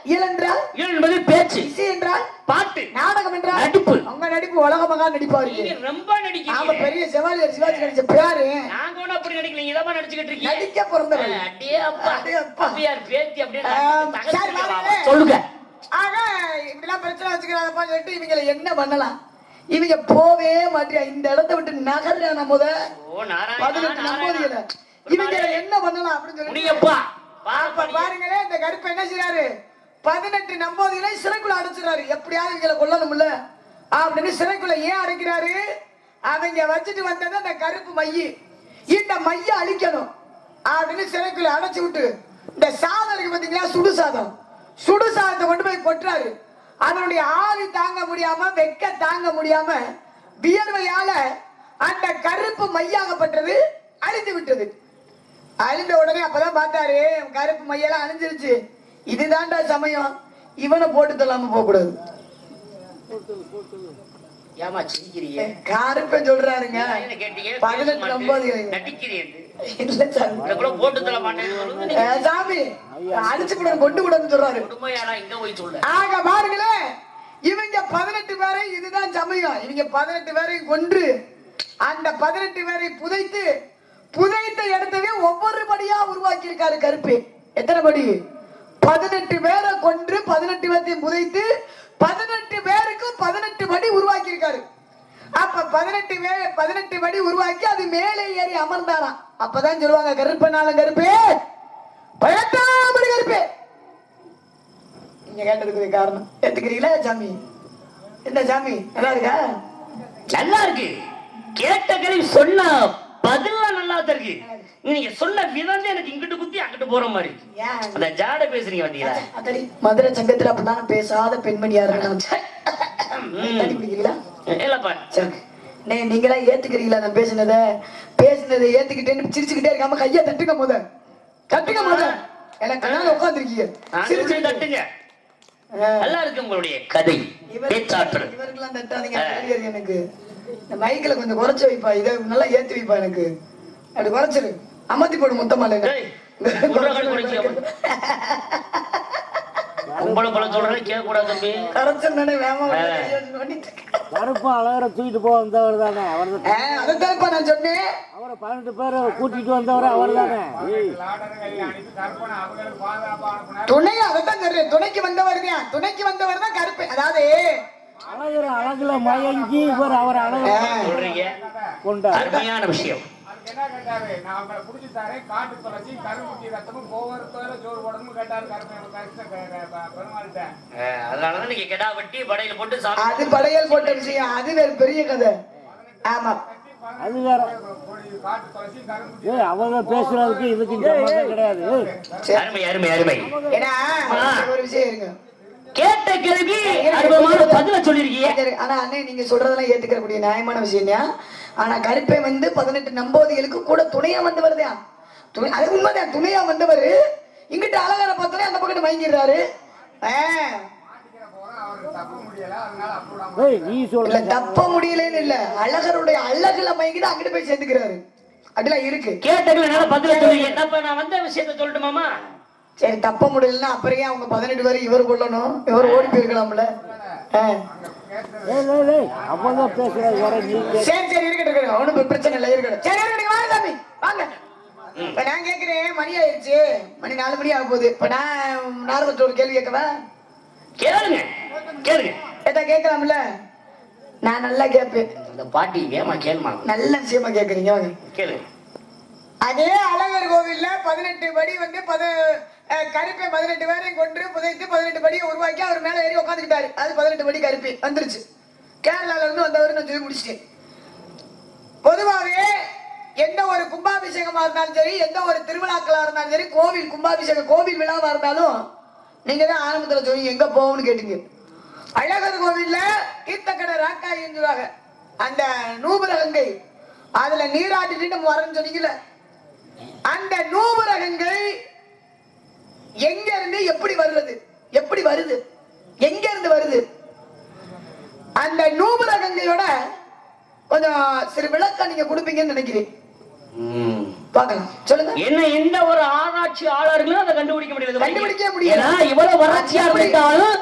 இயல் என்றால் என்பது பேச்சு, இசை என்றால் பாட்டு, நாடகம் என்றால் நடிப்பு. உங்க நடிப்பு நடிப்பு உலக மகா நடிப்பாரு. நீங்க ரொம்ப நடிக்கிறீங்க. ஆமா, பெரிய செவாலியர் சிவாஜி நடிச்ச பேரு. நாங்க ஒண்ணு அப்படி நடிக்கல, இதமா நடிச்சுக்கிட்டு இருக்கீங்க. நடிக்க பிறந்தவர். அடே அப்பா, அப்படியார் பேத்தி அப்படியே சரி, வாங்க. சொல்லுங்க. ஆக இப்படிலாம் பிரச்சனை வச்சுக்கிறாங்கப்பா சொல்லிட்டு இவங்களை என்ன பண்ணலாம்? இவங்க போவே மாட்டியா, இந்த இடத்தை விட்டு நகர்றான முத. ஓ நாராயணா, 18 நம்போதியல இவங்க என்ன பண்ணலாம் அப்படின்னு சொல்லி பாருங்களே. இந்த கருப்பு என்ன செய்யறாரு? 18 நம்போதிகளை சிறைக்குள்ள அடைச்சிடறாரு. எப்படியாவது இவங்களை கொல்லணும்ல அப்படின்னு சிறைக்குள்ள ஏன் அடைக்கிறாரு? அவங்க வச்சுட்டு வந்தது அந்த கருப்பு மைய, இந்த மைய அழிக்கணும் அப்படின்னு சிறைக்குள்ள அடைச்சு விட்டு இந்த சாதம் இருக்கு பாத்தீங்களா, சுடுசாதம், சுடுசாதத்தை கொண்டு போய் கொட்டுறாரு. அதனுடைய ஆவி தாங்க முடியாம, வெக்க தாங்க முடியாம, வியர்வையால அந்த கருப்பு மையாகப்பட்டது அழிந்து விட்டது. அழிந்த உடனே அப்பதான் பார்த்தாரு, கருப்பு மையெல்லாம் அழிஞ்சிருச்சு. இதுதான்டா சமயம், இவனை போட்டு தள்ளாம போக கூடாது. ஏமா சிரிக்கிறீங்க? கருப்பை சொல்றாருங்க. 18 நம்போதிகள் நடிக்கிறீங்க. இல்ல சாமி, போட்டு தள்ள மாட்டேன் சாமி, அடிச்சு கூட கொண்டு கூடாதுன்னு சொல்றாரு. ஆக பாருங்களேன், இவங்க 18 பேரை, இதுதான் சமயம், இவங்க 18 பேரை கொன்று அந்த 18 பேரை புதைத்து, புதைத்த இடத்தவே ஒவ்வொரு படியா உருவாக்கி இருக்காரு கருப்பு. எத்தனை படி? 18 பேரை கொன்று 18 பேரையும் புதைத்து 18 பேருக்கு 18 படி உருவாக்கி இருக்காரு. அப்ப 18 படி உருவாக்கி அது மேலே ஏறி அமர்ந்தாராம். அப்பதான் சொல்லுவாங்க, கருப்பனால கருப்பே, 18ஆம் படி கருப்பே. நீங்க கேட்டதுக்கு காரணம் ஏத்துக்கிறீங்களா சாமி? என்ன சாமி, நல்லா இருக்கா? நல்லா இருக்கு. கேட்ட கேள்வி சொன்ன பதிலாம் நல்லா தான் இருக்கு. நீங்க சொன்ன விதம் எனக்கு இங்கிட்டு குத்தி அங்கிட்டு போற மாதிரி. அந்த ஜாட பேசுறீங்க பாத்தீங்களா? மதுரை சங்கத்துல அப்படிதான் பேசாத பெண்மணி யாரு? நீங்களா ஏத்துக்கிறீங்களா? நான் பேசினதை ஏத்துக்கிட்டேன்னு சிரிச்சுக்கிட்டே இருக்காம கைய தட்டுங்க முத, தட்டுங்க முத. எனக்கு உட்காந்துருக்கீங்க, சிரிச்சு தட்டுங்க. நல்லா இருக்கு உங்களுடைய கதை, பேச்சாற்றல். இவருக்கெல்லாம் தட்டாதீங்க. எனக்கு இந்த மைக்கில கொஞ்சம் குறைச்சு வைப்பா, இதை நல்லா ஏத்தி வைப்பா. எனக்கு அப்படி குறைச்சிரு, அமர்த்தி போடு மொத்தமா. உங்களை போல சொல்றேன் கேட்க கூடாது தம்பி. கரைச்சல் வேமா கருப்பா அழகரை தூக்கிட்டு போக வந்தவர் தானே அவர். அதைத்தான்ப்பா நான் சொன்னேன். அவரை 18 பேரை கூட்டிட்டு வந்தவர் அவர் தானே. துணை, அதைத்தான் சொல்றேன், துணைக்கு வந்தவர் தான், துணைக்கு வந்தவர் தான் கருப்பு. அதாவது அழகர் அழகுல மயங்கி இவர் அவர் அழகு சொல்றீங்க. அருமையான விஷயம். அதனாலதான் நீங்க கெடா வெட்டி படையில போட்டு, அது படையல் போட்ட விஷயம், அது வேற பெரிய கதை. ஆமா, அது வேற. அவங்க பேசுறதுக்கு இதுக்கு கிடையாது. அருமை அருமை அருமை. ஏன்னா ஒரு விஷயம் இருங்க, கேட்ட கேள்வி அருமையான பதில சொல்லிருக்கீங்க. ஆனா அண்ணே, நீங்க சொல்றதெல்லாம் ஏத்துக்கிற கூடிய நியாயமான விஷயம் தான். ஆனா கருப்பை 18 நம்போதிகளுக்கு கூட துணையா வந்தவர் தான். அது உண்மைதான், துணையா வந்தவர். இங்கிட்ட அழகரை பார்த்தோன்னே அந்த பக்கத்து மயங்கிடுறாரு. நீ சொல்ல தப்ப முடியலன்னு இல்ல, அழகருடைய அழகுல மயங்கிட்டு அங்கிட்டு போய் சேர்ந்துக்கிறாரு. அப்படிலாம் இருக்கு. கேட்டதுல பதில சொல்லுங்க. நான் வந்த விஷயத்த சொல்லட்டுமாமா? சரி, தப்ப முடியலன்னா அப்புறம் அவங்க 18 பேரை இவர் கொள்ளணும், இவர் ஓடி போயிருக்கலாம்ல. சரி சரி, இருக்கட்டும், ஒன்னும் பிரச்சனை இல்லை, இருக்கட்டும். சரி, இருக்கட்டும், வாங்க சாமி, வாங்க. இப்ப நான் கேட்கிறேன், மணி ஆயிடுச்சு, மணி 4 மணி ஆக போகுது. இப்ப நான் நார்மல் ஒரு கேள்வி கேட்கவா? கேளுங்க கேளுங்க. கேட்டா கேட்கலாம்ல? நான் நல்லா கேட்பேன். அந்த பாட்டி ஏமா கேள்மா, நல்ல விஷயமா கேட்கறீங்க, வாங்க கேளுங்க. அதே அழகர் கோவில்ல 18 படி கருப்பை 18 பேரையும் கொன்று புதைத்து 18 படியை உருவாக்கி அவர் மேல ஏறி உட்காந்துக்கிட்டாரு. அது 18 படி கருப்பி வந்துருச்சு. கேரளால இருந்து வந்தவர் நான் சொல்லி முடிச்சிட்டேன். பொதுவாகவே எந்த ஒரு கும்பாபிஷேகமா இருந்தாலும் சரி, எந்த ஒரு திருவிழாக்களா இருந்தாலும் சரி, கோவில் கும்பாபிஷேகம் கோவில் விழாவா இருந்தாலும் நீங்க தான் ஆரம்பத்துல சொல்லி எங்க போவோம்னு கேட்டீங்க. அழகர் கோவில்ல கீர்த்தக்கடை ராக்காயின்னு சொல்லுவாங்க. அந்த நூபுரகங்கை அதுல நீராட்டிட்டு நம்ம வரேன்னு சொன்னீங்கல்ல, அந்த நூபுரகங்கை எங்க இருந்து எப்படி வருது, எப்படி வருது, எங்க இருந்து வருது? அந்த நூபுரகங்கையோட கொஞ்சம் சிறு விளக்கம் நீங்க கொடுப்பீங்கன்னு நினைக்கிறேன். பார்க்கலாம், சொல்லுங்க. என்ன எந்த ஒரு ஆராய்ச்சியாளர்களும் அதை கண்டுபிடிக்க முடியாது, கண்டுபிடிக்க முடியல. இவ்வளவு வறட்சியா இருந்தாலும்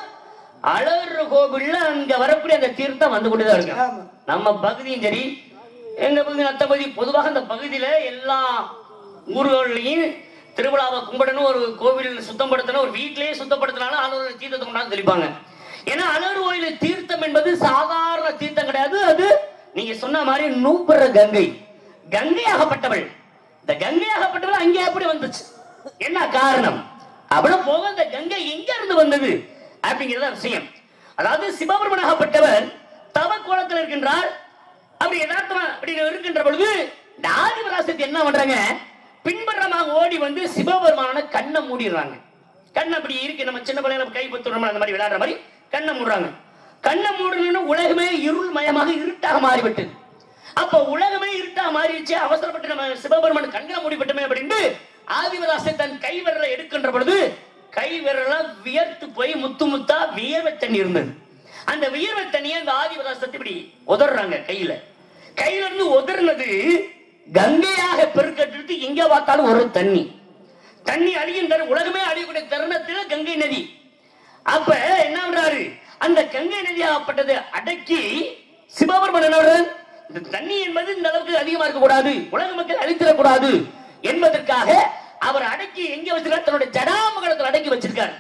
அழகர் கோவில்ல அங்க வரக்கூடிய அந்த தீர்த்தம் வந்து கொண்டுதான் இருக்கு. ஆமா. நம்ம பகுதியும் சரி, எங்க பகுதி அத்த பகுதி, பொதுவாக அந்த பகுதியில எல்லா ஊர்களையும் திருவிழாவை கும்பிடணும், ஒரு கோவில் சுத்தப்படுத்தணும், ஒரு வீட்டிலேயே சுத்தப்படுத்தினாலும் அழகர் தீர்த்தத்தை கொண்டாந்து தெளிப்பாங்க. ஏன்னா அழகர் கோயில் தீர்த்தம் என்பது சாதாரண தீர்த்தம் கிடையாது. அது நீங்க சொன்ன மாதிரி நூபுர கங்கை, கங்கையாகப்பட்டவள். இந்த கங்கையாகப்பட்டவள் அங்கே எப்படி வந்துச்சு, என்ன காரணம், அவ்வளவு போக அந்த கங்கை எங்க இருந்து வந்தது அப்படிங்கிறத விஷயம். அதாவது சிவபெருமனாகப்பட்டவர் தவ கோலத்தில் இருக்கின்றார். அப்படி யதார்த்தமா அப்படி இருக்கின்ற பொழுது இந்த ஆதிபராசக்தி என்ன பண்றாங்க, பின்பற்றமாக ஓடி வந்து சிவபெருமான கண்ணை மூடிடுறாங்க. கண்ணை அப்படி இருக்கு, நம்ம சின்ன பிள்ளைங்க கை பத்துறோம் அந்த மாதிரி விளையாடுற மாதிரி கண்ணை மூடுறாங்க. கண்ணை மூடணும்னு உலகமே இருள் மயமாக இருட்டாக மாறிவிட்டது. அப்ப உலகமே இருட்டாக மாறிடுச்சு. அவசரப்பட்டு நம்ம சிவபெருமான் கண்ணை மூடிவிட்டோமே அப்படின்னு ஆதிபராசை தன் கை விரலை எடுக்கின்ற பொழுது கை விரலாம் வியர்த்து போய் முத்து முத்தா வியர்வை தண்ணி இருந்தது. அந்த வியர்வை தண்ணியை அந்த ஆதிபராசத்தை இப்படி உதறாங்க. கையில இருந்து உதர்னது கங்கையாக பெருக்கெடுத்து எங்க பார்த்தாலும் ஒரு தண்ணி அழியும் தரும், உலகமே அழியக்கூடிய தருணத்தில் கங்கை நதி. அப்ப என்ன பண்றாரு, அந்த கங்கை நதியாகப்பட்டது அடக்கி சிவபெருமான் என்ன, இந்த தண்ணி என்பது இந்த அளவுக்கு அதிகமா இருக்கக்கூடாது, உலக மக்கள் அழித்திடக்கூடாது என்பதற்காக அவர் அடக்கி எங்க வச்சிருக்காரு, தன்னுடைய ஜடாமகலத்தில் அடக்கி வச்சிருக்காரு.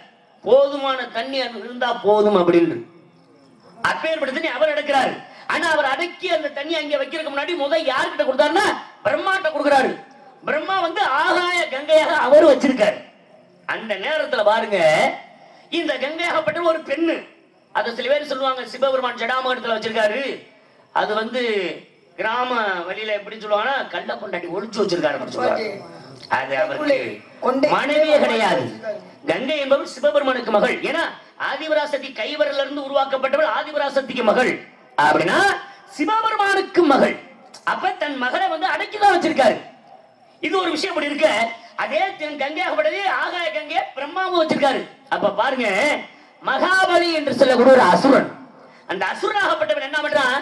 போதுமான தண்ணி இருந்தா போதும் அப்படின்னு அப்பேற்பட்ட தண்ணி அவர் எடுக்கிறாரு. ஆனா அவர் அடக்கி அந்த தண்ணி அங்க வைக்கிறதுக்கு முன்னாடி முதல் யார்கிட்ட கொடுத்தாருன்னா பிரம்மாட்ட கொடுக்கிறாரு. பிரம்மா வந்து ஆகாய கங்கையாக அவர் வச்சிருக்காரு. அந்த நேரத்துல பாருங்க, இந்த கங்கையாகப்பட்ட ஒரு பெண்ணு, அதை சில பேர் சொல்லுவாங்க சிவபெருமான் ஜடாமகலத்துல வச்சிருக்காரு, அது வந்து கிராம வழியில எப்படி சொல்லுவாங்கன்னா கள்ள கொண்டாடி ஒழிச்சு வச்சிருக்காரு சொல்லுவாங்க. அது அவருக்கு மனைவியே கிடையாது. கங்கை என்பவர் சிவபெருமானுக்கு மகள். ஏன்னா ஆதிபராசக்தி கைவரல இருந்து உருவாக்கப்பட்டவள் ஆதிபராசக்திக்கு மகள் அப்படின்னா சிவபெருமானுக்கு மகள். அப்ப தன் மகளை வந்து அடக்கிதான் வச்சிருக்காரு. இது ஒரு விஷயம் அப்படி இருக்க, அதே கங்கையாகப்பட்டது ஆகாய கங்கை பிரம்மாவும் வச்சிருக்காரு. அப்ப பாருங்க, மகாபலி என்று சொல்லக்கூடிய ஒரு அசுரன், அந்த அசுரனாகப்பட்டவன் என்ன பண்றான்,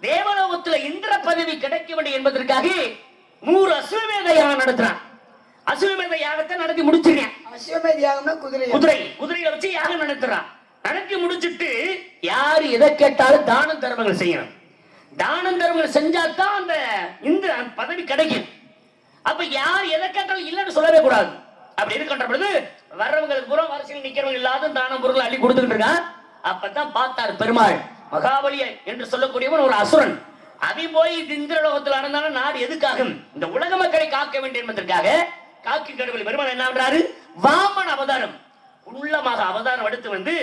தேவலோகத்துல இந்திர பதவி கிடைக்க வேண்டும் என்பதற்காக 100 அசுவமேத யாகம் நடத்துறான். அசுவமேத யாகத்தை நடத்தி முடிச்சிருக்கேன். அசுவமேத யாகம்னா குதிரையை வச்சு யாகம் நடத்துறான். நடத்தி முடிச்சுட்டு யாரு எதை கேட்டாலும் தானம் தர்மங்கள் செய்யணும். தானம் தர்மங்கள் செஞ்சாதான் அந்த இந்திர பதவி கிடைக்கும். அப்ப யார் எதை கேட்டாலும் இல்லைன்னு சொல்லவே கூடாது. அப்படி இருக்கின்ற பொழுது வர்றவங்களுக்கு பூரா வரிசையில் நிக்கிறவங்க இல்லாத தானம் பொருள் அள்ளி கொடுத்துக்கிட்டு இருக்கான். அப்பதான் பார்த்தார் பெருமாள், மகாபலி என்று சொல்லக்கூடியவன் ஒரு அசுரன். அதை போய் இந்திரலோகத்தில் நடந்தாலும் நாடு எதுக்காக, இந்த உலக மக்களை காக்க வேண்டும் என்பதற்காக காக்கி கடவுள் பெருமாள் என்ன பண்றாரு, வாமன் அவதாரம் உள்ளமாக அவதாரம் எடுத்து வந்து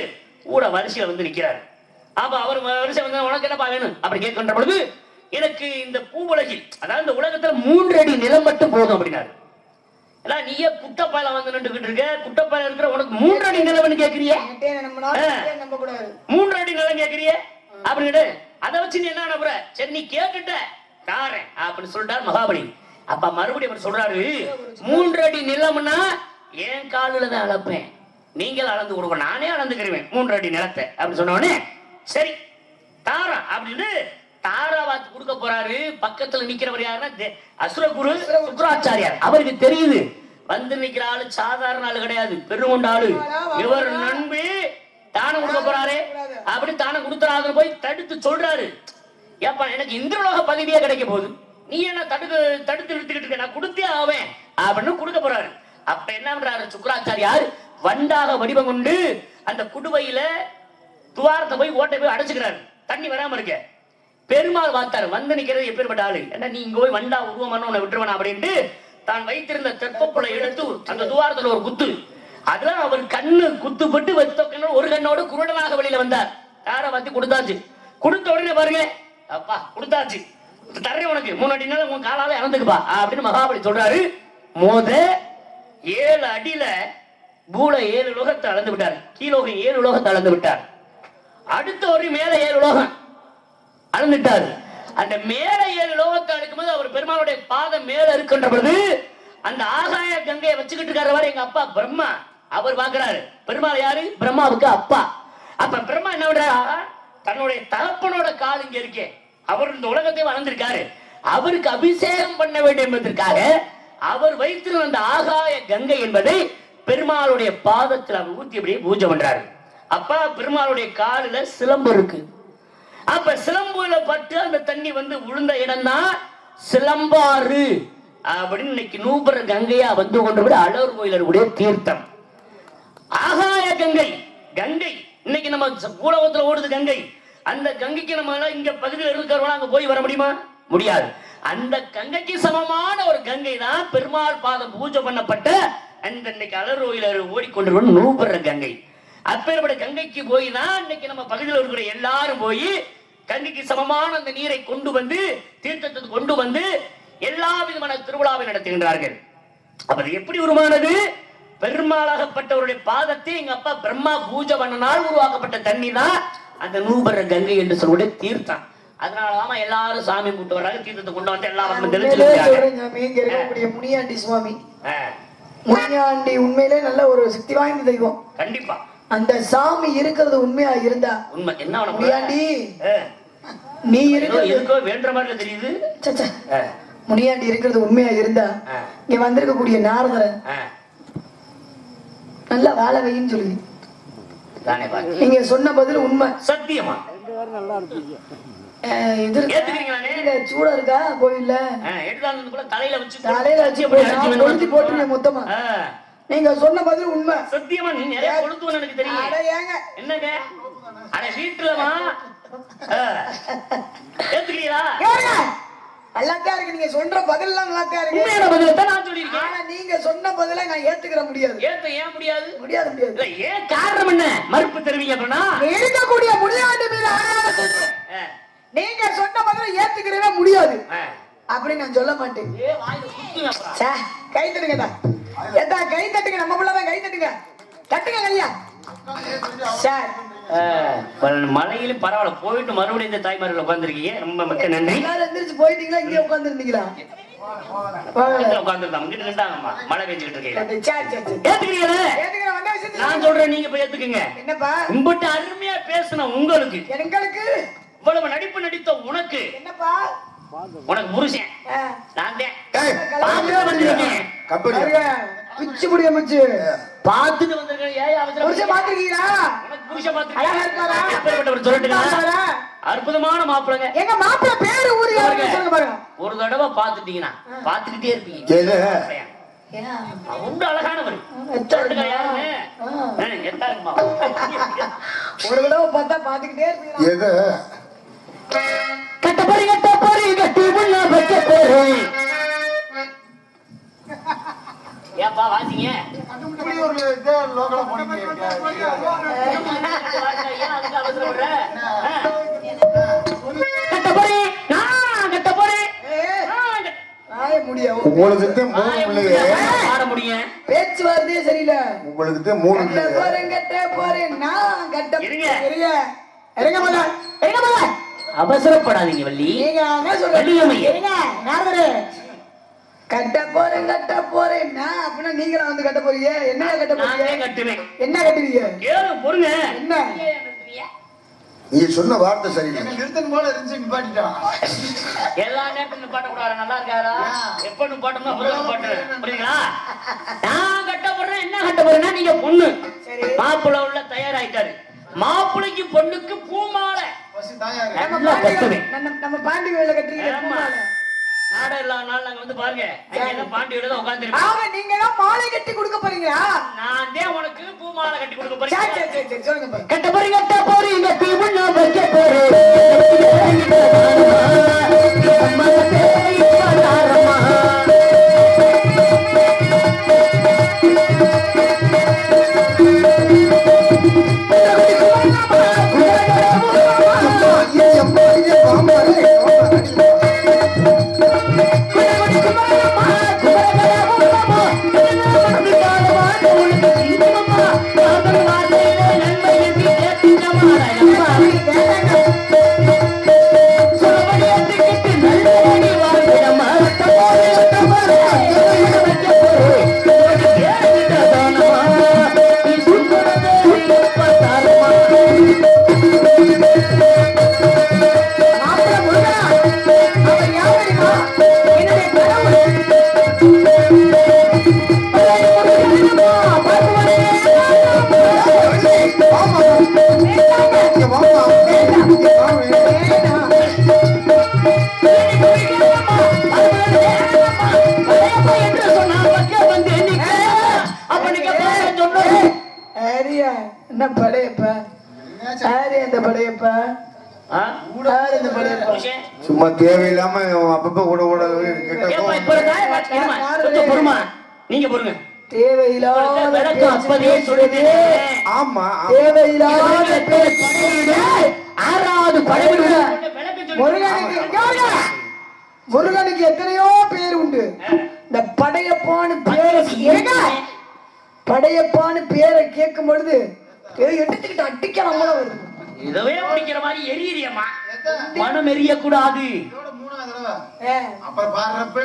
கூட வரிசையில வந்து நிக்கிறாரு. அப்ப அவர் வரிசை வந்து உனக்கு என்னப்பா வேணும் அப்படி கேட்கின்ற பொழுது, எனக்கு இந்த பூவுலகில், அதாவது இந்த உலகத்துல 3 அடி நிலம் மட்டும் போதும் அப்படின்னாரு. எல்லாம் நீயே குட்டப்பாயில வந்து நின்றுகிட்டு இருக்க, குட்டப்பாயில இருக்கிற உனக்கு 3 அடி நிலம்னு கேக்குறிய, 3 அடி நிலம் கேக்குறிய அப்படின்னு அதை வச்சு நீ என்ன நம்புற, சரி நீ கேட்டுட்ட தாரேன் அப்படின்னு சொல்லிட்டாரு மகாபலி. அப்ப மறுபடியும் அவர் சொல்றாரு, 3 அடி நிலம்னா என் காலில தான் அளப்பேன், நீங்கள் அளந்து கொடுக்க, நானே அளந்துக்கிறேன் 3 அடி நிலத்தை அப்படின்னு சொன்ன உடனே சரி தாரா அப்படின்னு தாராவாத்து கொடுக்க போறாரு. பக்கத்துல நிக்கிறவர் யாருன்னா அசுரகுரு சுக்ராச்சாரியார். அவருக்கு தெரியுது வந்து நிக்கிற ஆளு சாதாரண ஆளு கிடையாது, பெருங்கொண்ட ஆளு. இவர் நம்பி தானம் கொடுக்க போறாரு. அப்படி தானம் கொடுத்துறாரு போய் தடுத்து சொல்றாரு, ஏப்பா எனக்கு இந்திரலோக பதவியே கிடைக்க போகுது, நீ என்ன தடுத்து நிறுத்திக்கிட்டு இருக்க, நான் கொடுத்தே ஆவேன் அப்படின்னு கொடுக்க போறாரு. அப்ப என்ன பண்றாரு சுக்ராச்சாரியார், வண்டாக வடிவம் கொண்டு அந்த குடுவையில துவாரத்தை போய் ஓட்டை போய் அடைச்சுக்கிறாரு, தண்ணி வராம இருக்க. பெருமாள் பார்த்தாரு, வந்து நிக்கிறது எப்பேற்பட்ட ஆளு, என்ன நீ இங்க போய் வண்டா உருவமான உன்னை விட்டுருவனா அப்படின்ட்டு தான் வைத்திருந்த தெப்பப்புல எடுத்து அந்த துவாரத்துல ஒரு குத்து, அதுல அவர் கண்ணு குத்துப்பட்டு வெத்த ஒரு கண்ணோடு குருடனாக வெளியில வந்தார். யார வாத்தி கொடுத்தாச்சு. கொடுத்த உடனே பாருங்க, அப்பா கொடுத்தாச்சு தர்றேன் உனக்கு 3 அடி நாள் உன் காலால இறந்துக்குப்பா அப்படின்னு மகாபலி சொல்றாரு. 7 அடியில பூல 7 லோகத்தை அளந்து விட்டார், கீழோகம் 7 லோகத்தை அளந்து விட்டார். அடுத்த ஒரு மேல 7 லோகம் அளந்துட்டாரு. அந்த மேல 7 லோகத்தை அடுக்கும்போது அவர் பெருமாளுடைய பாதம் மேல இருக்கின்ற பொழுது அந்த ஆகாய கங்கையை வச்சுக்கிட்டு இருக்காரு எங்க அப்பா பிரம்மா. அவர் பாக்குறாரு பெருமாள் யாரு, பிரம்மாவுக்கு அப்பா. அப்ப பிரம்மா என்ன பண்றாரு, தன்னுடைய தகப்பனோட கால் இங்க இருக்கே, அவர் இந்த உலகத்தை வளர்ந்திருக்காரு, அவருக்கு அபிஷேகம் பண்ண வேண்டும் என்பதற்காக அவர் வைத்திருந்த அந்த ஆகாய கங்கை என்பதை பெருமாளுடைய பாதத்தில் அவர் ஊத்தி அப்படியே பூஜை பண்றாரு. அப்ப பெருமாளுடைய காலில சிலம்பு இருக்கு. அப்ப சிலம்புல பட்டு அந்த தண்ணி வந்து விழுந்த இடம் தான் சிலம்பாறு அப்படின்னு இன்னைக்கு நூபுர கங்கையா வந்து கொண்டு அழகர் கோயிலுடைய தீர்த்தம். ஆகாய கங்கை கங்கை இன்னைக்கு நம்ம பூலோகத்துல ஓடுது கங்கை. அந்த கங்கைக்கு நம்ம இங்க பகுதியில் இருக்கிறவங்க அங்க போய் வர முடியுமா? முடியாது. அந்த கங்கைக்கு சமமான ஒரு கங்கை தான் பெருமாள் பாதம் பூஜை பண்ணப்பட்ட அந்த இன்னைக்கு அழகர் கோயில ஓடிக்கொண்டிருக்கும் நூபுர கங்கை. அப்பேற்பட்ட கங்கைக்கு போய் தான் இன்னைக்கு நம்ம பகுதியில் இருக்கிற எல்லாரும் போய் கங்கைக்கு சமமான அந்த நீரை கொண்டு வந்து தீர்த்தத்தை கொண்டு வந்து எல்லா விதமான திருவிழாவை நடத்துகின்றார்கள். அப்ப எப்படி உருவானது? பெருமாளாகப்பட்டவருடைய பாதத்தை எங்க அப்பா பிரம்மா பூஜை பண்ணனால் உருவாக்கப்பட்ட தண்ணி தான் அந்த நூபுர கங்கை என்று சொல்லக்கூடிய தீர்த்தம். அதனாலதான் எல்லாரும் சாமி கும்பிட்டு வர்றாங்க. தீர்த்தத்தை கொண்டு வந்து எல்லா தெளிச்சு முனியாண்டி சுவாமி. முனியாண்டி உண்மையிலே நல்ல ஒரு சக்தி வாய்ந்த தெய்வம். கண்டிப்பா அந்த சாமி இருக்கிறது உண்மையா இருந்தா உண்மை என்ன முனியாண்டி நீ இருக்கோ வேண்ட மாதிரி தெரியுது. முனியாண்டி இருக்கிறது உண்மையா இருந்தா இங்க வந்திருக்கக்கூடிய நாரதரை நல்லா வாழ வைன்னு சொல்லி நீங்க சொன்ன பதில் உண்மை. சத்தியமா நல்லா இருப்பீங்க. சூடா இருக்கா கோயில்ல தலையில வச்சு போட்டுருங்க மொத்தமா. நீங்க சொன்ன பதில் உண்மை. சத்தியமா நீ நிறைய கொளுத்துவன்னு எனக்கு தெரியும். என்னங்க அட வீட்டுலமா ஏத்துக்கிறீங்களா? நல்லாத்தான் இருக்கு. நீங்க சொல்ற பதில் எல்லாம் நல்லாத்தான் இருக்கு. உண்மையான பதில தான் நான் சொல்லியிருக்கேன். ஆனா நீங்க சொன்ன பதில நான் ஏத்துக்கிற முடியாது. ஏன் முடியாது? முடியாது முடியாது. ஏன் காரணம் என்ன? மறுப்பு தெரிவிங்க அப்படின்னா இருக்கக்கூடிய முனியாண்டி மீது நீங்க சொன்ன பதில ஏத்துக்கிறவே முடியாது அப்படின்னு நான் சொல்ல மாட்டேன். கை தட்டுங்க. கை தட்டுங்க. நம்ம பிள்ளைதான் கை தட்டுங்க. தட்டுங்க கையா. மலையிலும் பரவாயில்ல போயிட்டு மறுபடியும் இந்த தாய்மார்கள் உட்கார்ந்துருக்கீங்க. ரொம்ப மிக்க நன்றி. எந்திரிச்சு போயிட்டீங்களா? இங்கே உட்கார்ந்து இருந்தீங்களா? உட்கார்ந்துருந்தாங்கம்மா மழை பெஞ்சுக்கிட்டு இருக்கீங்க. நான் சொல்றேன் நீங்க போய் ஏத்துக்குங்க. என்னப்பா உங்கள்கிட்ட அருமையா பேசின உங்களுக்கு எங்களுக்கு இவ்வளவு நடிப்பு நடித்த உனக்கு என்னப்பா உனக்கு புருஷன் நான் பிச்சு முடிய மிச்சு பாத்துட்டு வந்திருக்கேன். அற்புதமான மாப்பிள்ளங்க. எங்க மாப்பிள்ள பேரு ஊரு பாருங்க. ஒரு தடவை பாத்துட்டீங்கன்னா பாத்துக்கிட்டே இருப்பீங்க. ரொம்ப அழகானவர். ஒரு தடவை பார்த்தா பாத்துக்கிட்டே இருப்பீங்க. கட்டப்பறி கட்டப்பறி கட்டி உள்ள வைக்க போறேன். ஏப்பா வாசிங்க. பேச்சுவார்த்தையே சரியில்லை உங்களுக்கு. அவசரப்படாதீங்க வள்ளி. கட்ட போறேன் அப்படின்னா நீங்களா வந்து கட்ட போறீங்க? என்ன கட்ட போறீங்க? கட்டுவேன். என்ன கட்டுவீங்க? பொறுங்க. என்ன நீ சொன்ன வார்த்தை சரியில்லை. போல இருந்துச்சு. எல்லா நேரத்திலும் பாட்ட கூடாது. நல்லா இருக்காரா? எப்ப பாட்டோம்னா புரியுங்களா? நான் கட்ட போறேன். என்ன கட்ட போறேன்னா நீங்க பொண்ணு மாப்பிள்ளை உள்ள தயாராயிட்டாரு. மாப்பிள்ளைக்கு பொண்ணுக்கு பூமாலை நம்ம பாண்டி கோயில கட்டுறீங்க. நாட எல்லா நாள் நாங்க வந்து பாருங்க பாண்டியோட தான் உட்கார்ந்து நீங்க தான் மாலை கட்டி கொடுக்க போறீங்களா? நான் தான் உனக்கு பூ மாலை கட்டி கொடுக்க போறேன். சொல்லுங்க. கட்ட போறீங்க தீவுன்னு வைக்க போறேன். யாருயா என்ன படையப்பா யாரு அந்த படையப்பா யாரு அந்த படையப்பா சும்மா தேவையில்லாம அப்பப்ப கூட கூட பொறுமா நீங்க பொறுங்க தேவையில்லாத அப்பதே சொல்லுது ஆமா தேவையில்லாத ஆறாவது படைவிட முருகனுக்கு எத்தனையோ பேர் உண்டு. இந்த படையப்பான்னு பேரை கேட்கும் பொழுது எடுத்துக்கிட்டு அடிக்கலாம் போல வருது. இதவே பிடிக்கிற மாதிரி எரியறியம்மா மனம் எரிய கூடாது.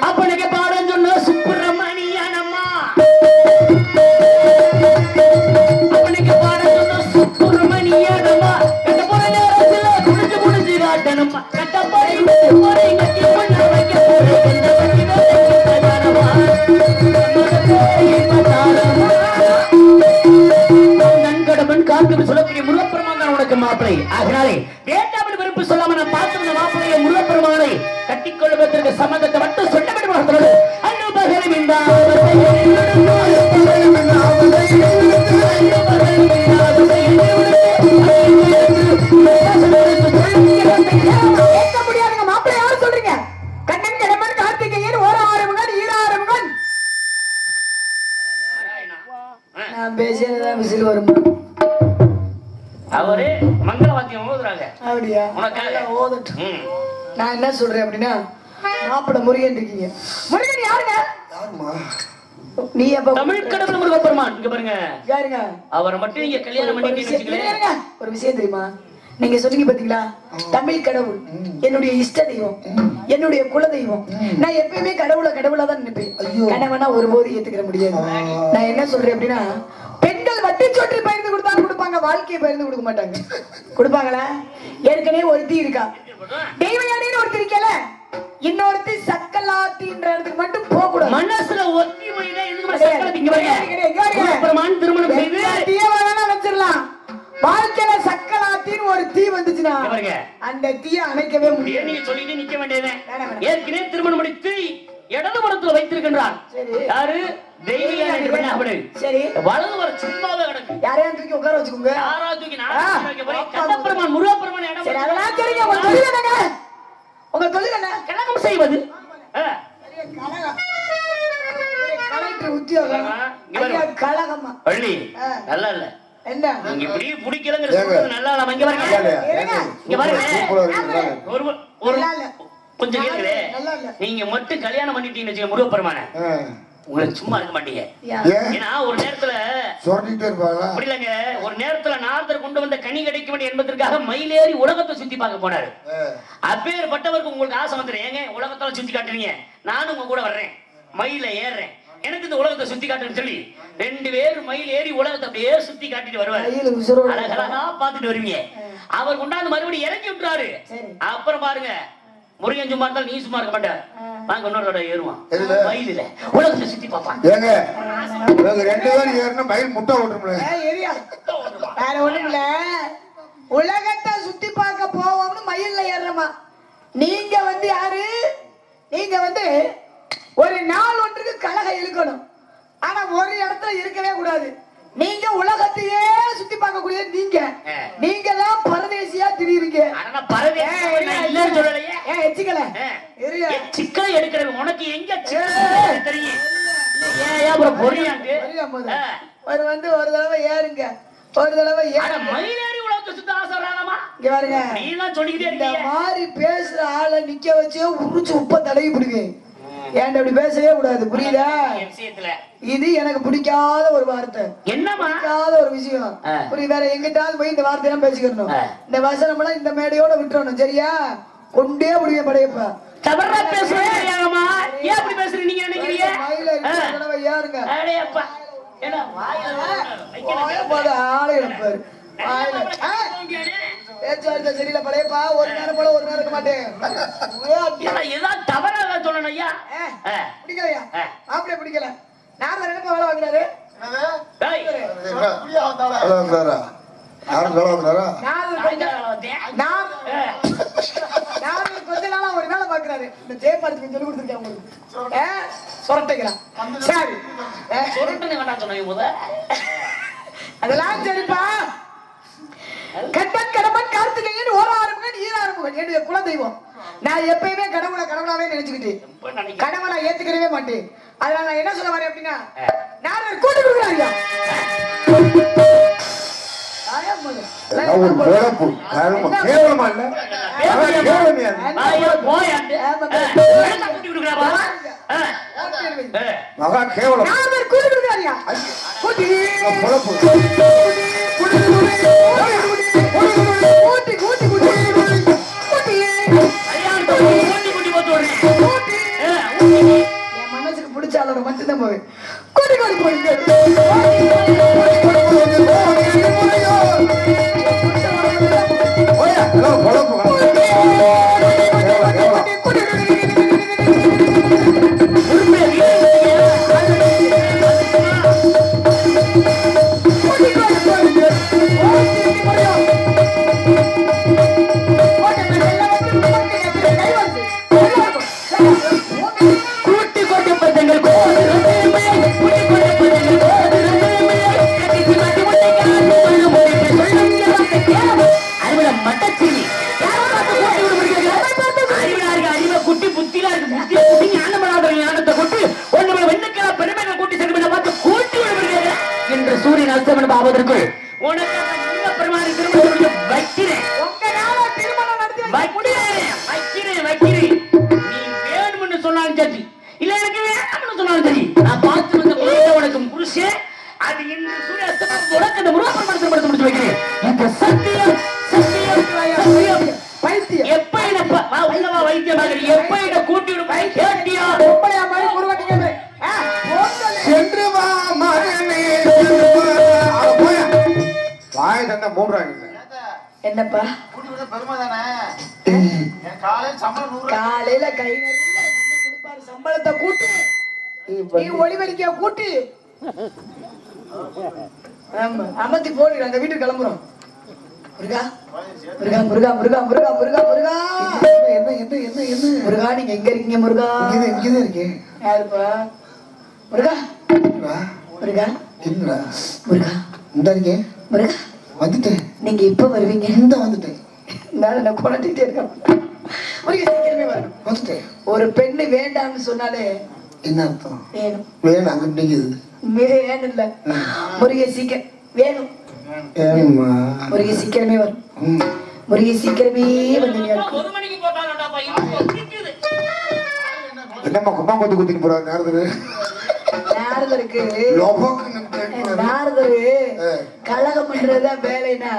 அப்பனுக்கு பாடம் சொன்ன சுப்பிரமணியனம்மா அப்பனுக்கு பாடம் சொன்ன சுப்பிரமணியனம்மா கட்ட போற நேரத்துல குடிச்சு குடிச்சு காட்டணும்மா கட்ட போய் கட்டி பண்ண வைக்க நன்கடமன் காத்து சொல்லக்கூடிய முருகப்பெருமான் தான் உனக்கு மாப்பிளை. அதனாலே வேண்டாமல் விருப்ப சொல்லாம நான் பார்த்திருந்த மாப்பிளைய முருகப்பெருமானை கட்டிக்கொள்வதற்கு சம்மந்தத்தை மட்டும் சொல்லப்படி பார்க்கிறது. மாப்பிள்ளை யாரு சொல்றீங்க? கண்ணன் கடமன் கார்த்திகேயன் ஓர ஆறுமுகன் ஈர ஆறுமுகன். நான் பேசுறதுதான் விசில் வருமா? அவரு மங்கள வாத்தியம் ஓதுறாங்க. அப்படியா? உனக்காக ஓதட்டும். நான் என்ன சொல்றேன் அப்படின்னா, மாப்பிள்ளை முருகன் இருக்கீங்க. முருகன் யாருங்க? நீ அப்ப தமிழ் கடவுள் முருகப்பெருமான் இங்க பாருங்க. யாருங்க? அவரை மட்டும் நீங்க கல்யாணம் பண்ணிட்டீங்க. ஒரு விஷயம் தெரியுமா? நீங்க சொன்னீங்க பாத்தீங்களா, தமிழ் கடவுள் என்னுடைய இஷ்ட தெய்வம், என்னுடைய குல தெய்வம். நான் எப்பயுமே கடவுளா தான் நினைப்பேன். கணவனா ஒருபோது ஏத்துக்கிற முடியாது. நான் என்ன சொல்றேன் அப்படின்னா, பெண்கள் வட்டி சொட்டு பயிர்ந்து கொடுத்தாலும் கொடுப்பாங்க, வாழ்க்கையை பயிர்ந்து கொடுக்க மாட்டாங்க. கொடுப்பாங்களா? ஏற்கனவே ஒருத்தி இருக்கா, தெய்வயானின்னு ஒருத்தி இருக்கல, இன்னொருத்தி சக்கலாத்தின்ற இடத்துக்கு மட்டும் போக கூடாது. மனசுல ஒத்தி மொழியில எதுக்கு சக்கலாத்தி திருமணம் செய்து வச்சிடலாம். வாழ்க்கையில சக்கலாத்தின்னு ஒரு தீ வந்துச்சுன்னா அந்த தீயை அணைக்கவே முடியாது. நீங்க சொல்லிட்டு நிக்க வேண்டியது. ஏற்கனவே திருமணம் முடித்து இடது புறத்துல வைத்திருக்கின்றார். யாரு? தெய்வயானி. சரி, வலது வர சும்மாவே கிடக்கு. யாரையும் தூக்கி உட்கார வச்சுக்கோங்க. யாரா தூக்கி கண்ணப்பெருமான் முருகப்பெருமான் இடம். சரி, அதெல்லாம் தெரியும். உங்க தொழில் என்னங்க? உங்க தொழில் என்ன? கலகம் செய்வது. கலெக்டர் உத்தியோகம். கலகமா பள்ளி நல்லா இல்ல. என்ன நீங்க இப்படி பிடிக்கலங்கிற சொல்றது நல்லா இல்ல. இங்க பாருங்க, இங்க பாருங்க. ஒரு கொஞ்சம் கேளுங்களே. நீங்க மட்டும் கல்யாணம் பண்ணிட்டீங்கன்னு வச்சுக்க முருகப்பெருமான, உங்களுக்கு சும்மா இருக்க மாட்டீங்க. ஏன்னா ஒரு நேரத்துல சொல்லிட்டே இருப்பாங்களா? அப்படி இல்லைங்க, ஒரு நேரத்துல நாரதர் கொண்டு வந்த கனி கிடைக்க வேண்டிய என்பதற்காக மயிலேறி உலகத்தை சுத்தி பார்க்க போனாரு. அப்பேற்பட்டவருக்கு உங்களுக்கு ஆசை வந்துடும். ஏங்க உலகத்தால சுத்தி காட்டுறீங்க, நானும் உங்க கூட வர்றேன், மயில ஏறுறேன், எனக்கு இந்த உலகத்தை சுத்தி காட்டுன்னு சொல்லி 2 பேரும் மயில் ஏறி உலகத்தை அப்படியே சுத்தி காட்டிட்டு வருவாரு. அழகழகா பாத்துட்டு வருவீங்க. அவர் கொண்டாந்து மறுபடியும் இறக்கி விட்டுறாரு. அப்புறம் பாருங்க, முருகன் சும்மா இருந்தாலும் நீ சும்மா இருக்க மாட்டேன், நாங்க இன்னொரு ஏறுவான் மயில உலகத்தை சுத்தி பார்ப்பான். ஏங்க 2 பேரும் ஏறினா மயில் முட்டை ஓட்டும்ல. வேற ஒண்ணும் இல்ல, உலகத்தை சுத்தி பார்க்க போவோம்னு மயில்ல ஏறமா. நீங்க வந்து யாரு? நீங்க வந்து ஒரு நாள் ஒன்றுக்கு கலகம் இழுக்கணும், ஆனா ஒரு இடத்துல இருக்கவே கூடாது. நீங்க உலகத்தையே சுத்தி பார்க்கக்கூடிய நீங்க தான் பரதேசியா திடீருங்க. சிக்கலை எடுக்கிறது உனக்கு எங்க தெரியும்? ஒரு வந்து ஒரு தடவை ஏறுங்க, ஒரு தடவை மயிலேறி உலகத்தை சுத்த ஆசைறாங்கம்மா. இங்க பாருங்க, நீதான் சொல்லிக்கிட்டே இந்த மாதிரி பேசுற ஆளை நிக்க வச்சு உரிச்சு உப்ப தடவி பிடிங்க. ஏன் அப்படி பேசவே கூடாது, புரியுதா? இது எனக்கு பிடிக்காத ஒரு வார்த்தை, என்னமா ஒரு விஷயம், புரியுது? வேற எங்கிட்டாவது போய் இந்த வார்த்தை எல்லாம் பேசிக்கணும். இந்த வசனம் எல்லாம் இந்த மேடையோட விட்டுறணும், சரியா? கொண்டே முடிய படையப்பா தவறா பேசுறீங்கம்மா. ஏன் அப்படி பேசுறீங்க? நீங்க நினைக்கிறீங்க தடவை ஏறுங்க. அடேப்பா ஏடா வாயில ஆளையில பாரு, பேச்சுவார்த்தை சரியில்லை படையப்பா. ஒரு நேரம் போல ஒரு நேரம் இருக்க மாட்டேன். ஏதாவது தவறா சொல்லணும் ஐயா. பிடிக்கலையா? மாப்பிளைய பிடிக்கல. நான் நினைப்ப வேலை வாங்கினாரு. கொஞ்ச நாளா ஒரு வேலை பாக்குறாரு. இந்த ஜெயபாலத்துக்கு சொல்லி கொடுத்துருக்கேன் உங்களுக்கு. சொரட்டைக்கலாம். சரி, சொரட்டை வேண்டாம் சொன்னீங்க. அதெல்லாம் சரிப்பா. கண்டன் கடம்பன் கார்த்திகேயன் ஓராறுமுகன் ஈராறுமுகன் என்னுடைய குலதெய்வம். நான் எப்பயுமே கடவுளாவே நினைச்சுக்கிட்டு கடவுளை நான் ஏத்துக்கவே மாட்டேன். அதனால நான் என்ன சொல்ல வரேன் அப்படின்னா, நான் கூட்டு கொடுக்குறாங்க ஒரு குழப்பு கேவலமா இல்ல மகா கேவலம் என் மனசுக்கு பிடிச்சாலோட மட்டும்தான் போவேன். கூட்டி கூட்டி போயிட்டு என்னப்பா காலையில கை கொடுப்பாரு சம்பளத்தை கூட்டு நீ ஒளிவரிக்க கூட்டு அமர்த்தி போடு. அந்த வீட்டுக்கு கிளம்புறோம். முருகா முருகா முருகா முருகா முருகா முருகா முருகா என்ன என்ன என்ன என்ன முருகா நீங்க எங்க இருக்கீங்க? முருகா இங்கதான் இருக்கேன். யாருப்பா? முருகா முருகா என்னடா முருகா இந்த இருக்கேன். முருகா வந்துட்டேன். நீங்க இப்ப வருவீங்க? இந்த வந்துட்டேன். நான் குழந்தைட்டே இருக்கேன். சீக்கிரமே வரணும். வந்துட்டேன். ஒரு பெண்ணு வேண்டாம்னு சொன்னாலே என்ன அர்த்தம்? வேணும் வேணும் அங்க நிக்குது. வேணும் இல்ல முருகே சீக்கிரம் வேணும். ஏமா முருகே சீக்கிரமே வரும். முருகே சீக்கிரமே வந்து என்னம்மா கும்மா கொத்து குத்திட்டு போறாரு நாரதரு? நாரதருக்கு நாரதரு கலகம் பண்றதுதான் வேலைன்னா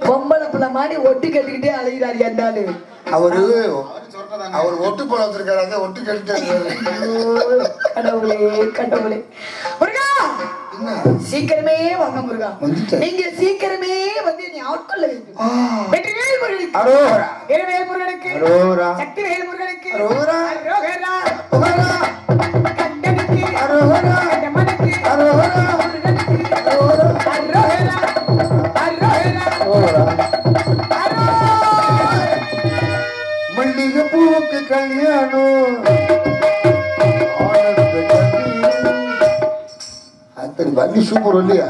பொம்பளை பிள்ளை மாதிரி ஒட்டு கட்டிக்கிட்டே அழைகிறாரு. எந்தாலு அவர் ஒட்டு போல வச்சிருக்காரு. ஒட்டு கட்டிட்டு கடவுளே கடவுளே. முருகா சீக்கிரமே வாங்க முருகா. நீங்க சீக்கிரமே வந்து நீ ஆட்கொள்ள வேண்டும். வெற்றிவேல் முருகனுக்கு அரோகரா. வேல் முருகனுக்கு அரோகரா. சக்திவேல் முருகனுக்கு அரோகரா. அரோகரா. கண்டனுக்கு அரோகரா. கண்டமனுக்கு அரோகரா. முருகனுக்கு அரோகரா. அரோகரா. அரோகரா. மல்லிகை பூவுக்கு கல்யாணம் அத்தனை வள்ளி சூப்பர் இல்லையா?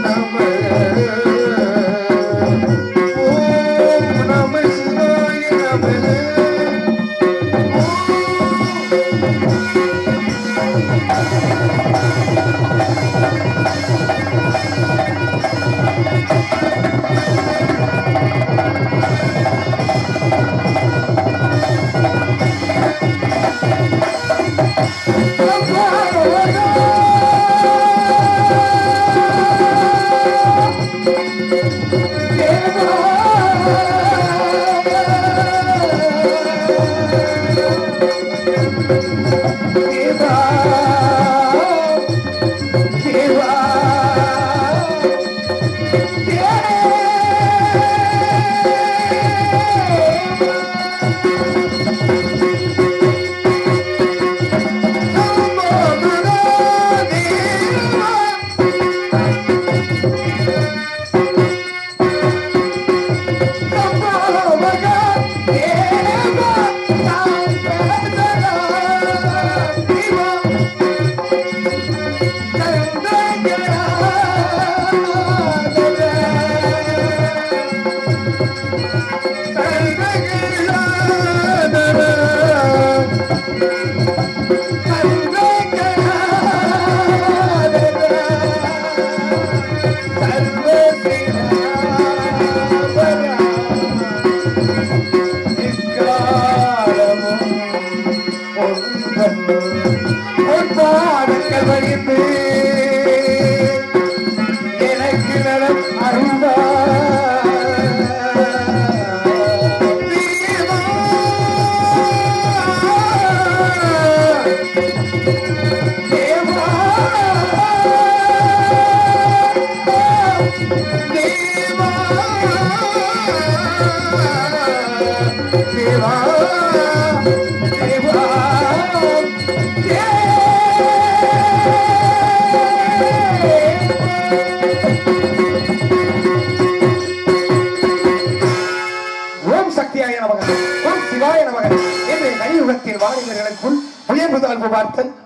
நம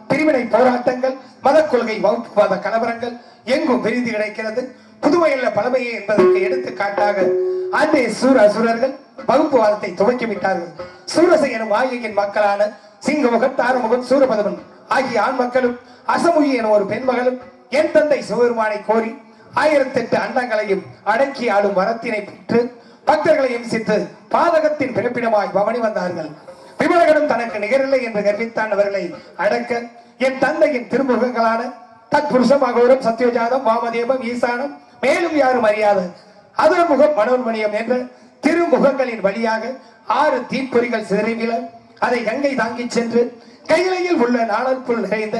பிரிவினை போராட்டங்கள், மத கொள்கை வகுப்புவாத கலவரங்கள் எங்கும் விரிந்து கிடைக்கிறது. புதுமையுள்ள பழமையே என்பதற்கு எடுத்துக்காட்டாக அன்றைய அசுரர்கள் வகுப்புவாதத்தை துவக்கிவிட்டார்கள். சூரசை எனும் ஆகியின் மக்களான சிங்கமுகன், தாரமுகன், சூரபதவன் ஆகிய ஆண் மக்களும் அசமுகி எனும் ஒரு பெண் மகளும் என் தந்தை சிவபெருமானை கோரி 1008 அண்டங்களையும் அடக்கி ஆளும் வரத்தினை பெற்று பக்தர்களையும் சித்து பாதகத்தின் பிறப்பிடமாய் பவனி வந்தார்கள். விமலகனும் தனக்கு நிகரில்லை என்று கர்வித்தான் அவர்களை அடக்க என் தந்தையின் திருமுகங்களான தத்புருஷம், அகோரம், சத்யோஜாதம், வாமதேவம், ஈசானம், மேலும் யாரும் அறியாத அதர்முகம், மனோன்மணியம் என்ற திருமுகங்களின் வழியாக 6 தீப்பொறிகள் சிதறிவில அதை கங்கை தாங்கி சென்று கையிலையில் உள்ள நாணல் புல் நிறைந்த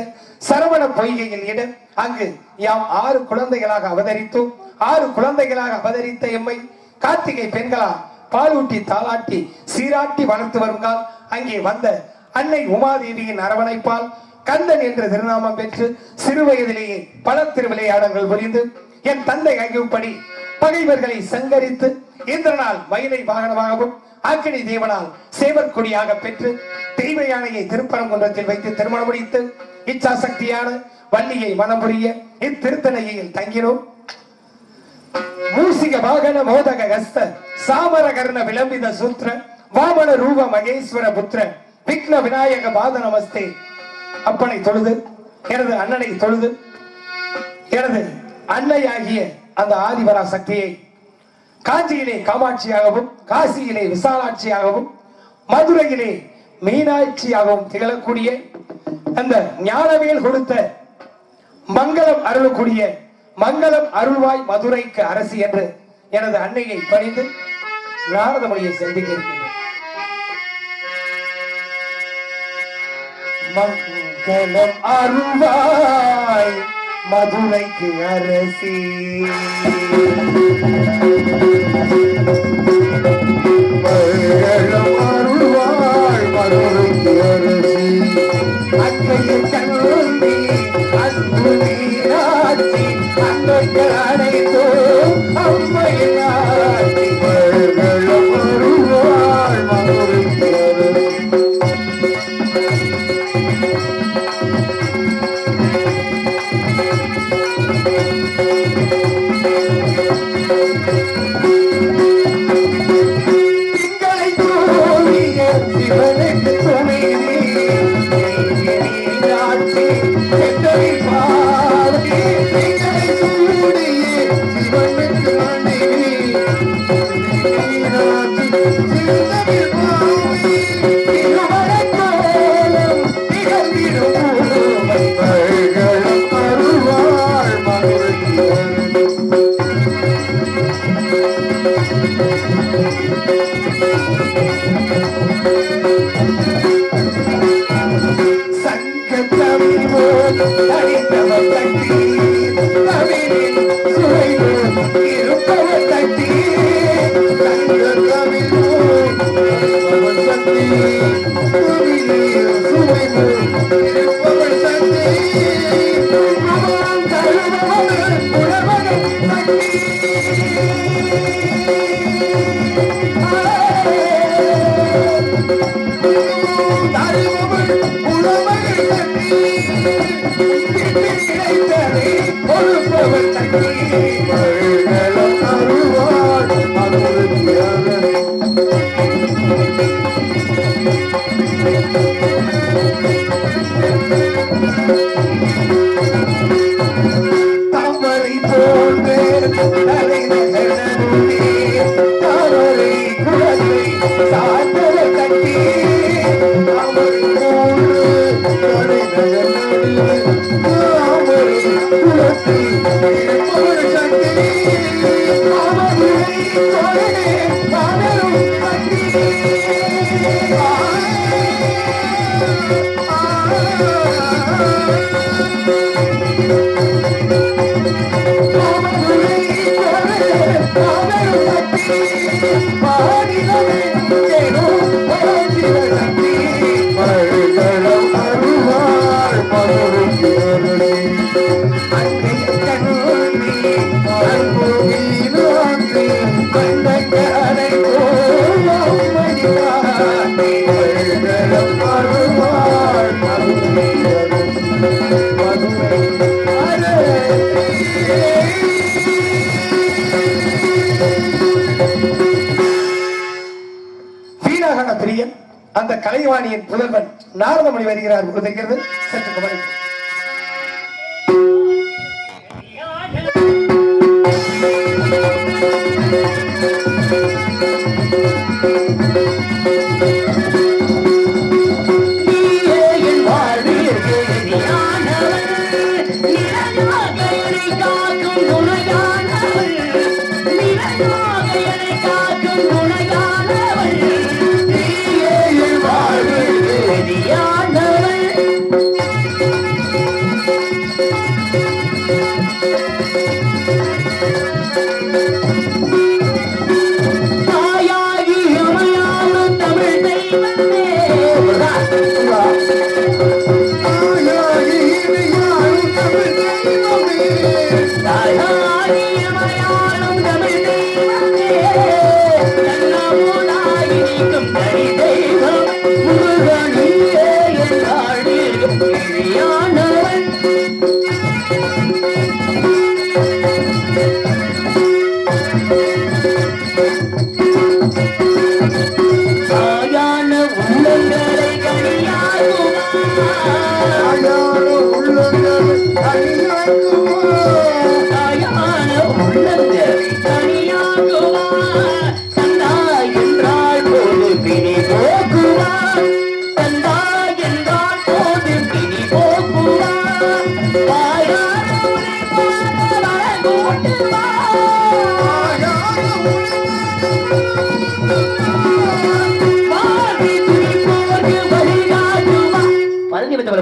சரவண பொய்கையில் இட அங்கு யாம் 6 குழந்தைகளாக அவதரித்தோம். 6 குழந்தைகளாக அவதரித்த எம்மை கார்த்திகை பெண்களா பாலூட்டி தாளாட்டி சீராட்டி வளர்த்து வருங்கால் அங்கே வந்த அன்னை உமாதேவியின் அரவணைப்பால் கந்தன் என்ற திருநாமம் பெற்று சிறு வயதிலேயே பல திருவிளையாடல்கள் புரிந்து என் தந்தை கையுப்படி பகைவர்களை சங்கரித்து இந்திரனால் மயிலை வாகனமாகவும் ஆக்கினி தேவனால் சேவற்குடியாக பெற்று தெய்வ யானையை திருப்பரங்குன்றத்தில் வைத்து திருமணம் முடித்து இச்சா சக்தியான வள்ளியை மனம் புரிய இத்திருத்தனையில் தங்கினோம். மூசிக வாகன மோதக கஸ்த சாமர கர்ண விளம்பித சூத்திர வாமன ரூப மகேஸ்வர புத்திர விக்ன விநாயக பாத நமஸ்தே. அப்பனை தொழுது எனது அண்ணனை தொழுது எனது அன்னையாகிய அந்த ஆதிவரா சக்தியை காஞ்சியிலே காமாட்சியாகவும், காசியிலே விசாலாட்சியாகவும், மதுரையிலே மீனாட்சியாகவும் திகழக்கூடிய அந்த ஞானவேல் கொடுத்த மங்களம் அருளக்கூடிய மங்களம் அருள்வாய் மதுரைக்கு அரசி என்று எனது அன்னையை பணிந்து நாரத மொழியை சந்திக்க இருக்கின்றேன். மங்களம் அருள்வாய் மதுரைக்கு அரசி, மங்களம் அருள்வாய் மதுரைக்கு அரசி, அக்கையை கல்வி அன்பு நீராட்சி அன்னைகள் அனைத்தோம் அம்மையின் ஆட்சி. மங்களம் அருள்வாய் மதுரைக்கு அரசி. திங்களை தோழிய சிவனுக்கு துணை நீராட்சி செந்தமிழ் பாடி திங்களை சூடிய சிவனுக்கு மனைவி செந்தமிழ் பாடி திருவரக்கோலம் திகழ்ந்திடும் பூமை. மங்களம் அருள்வாய் மதுரைக்கு அரசி. அந்த கலைவாணியின் புதல்வன் நாரதமணி வருகிறார் உறுதிக்கிறது சற்று கவனிக்கும்.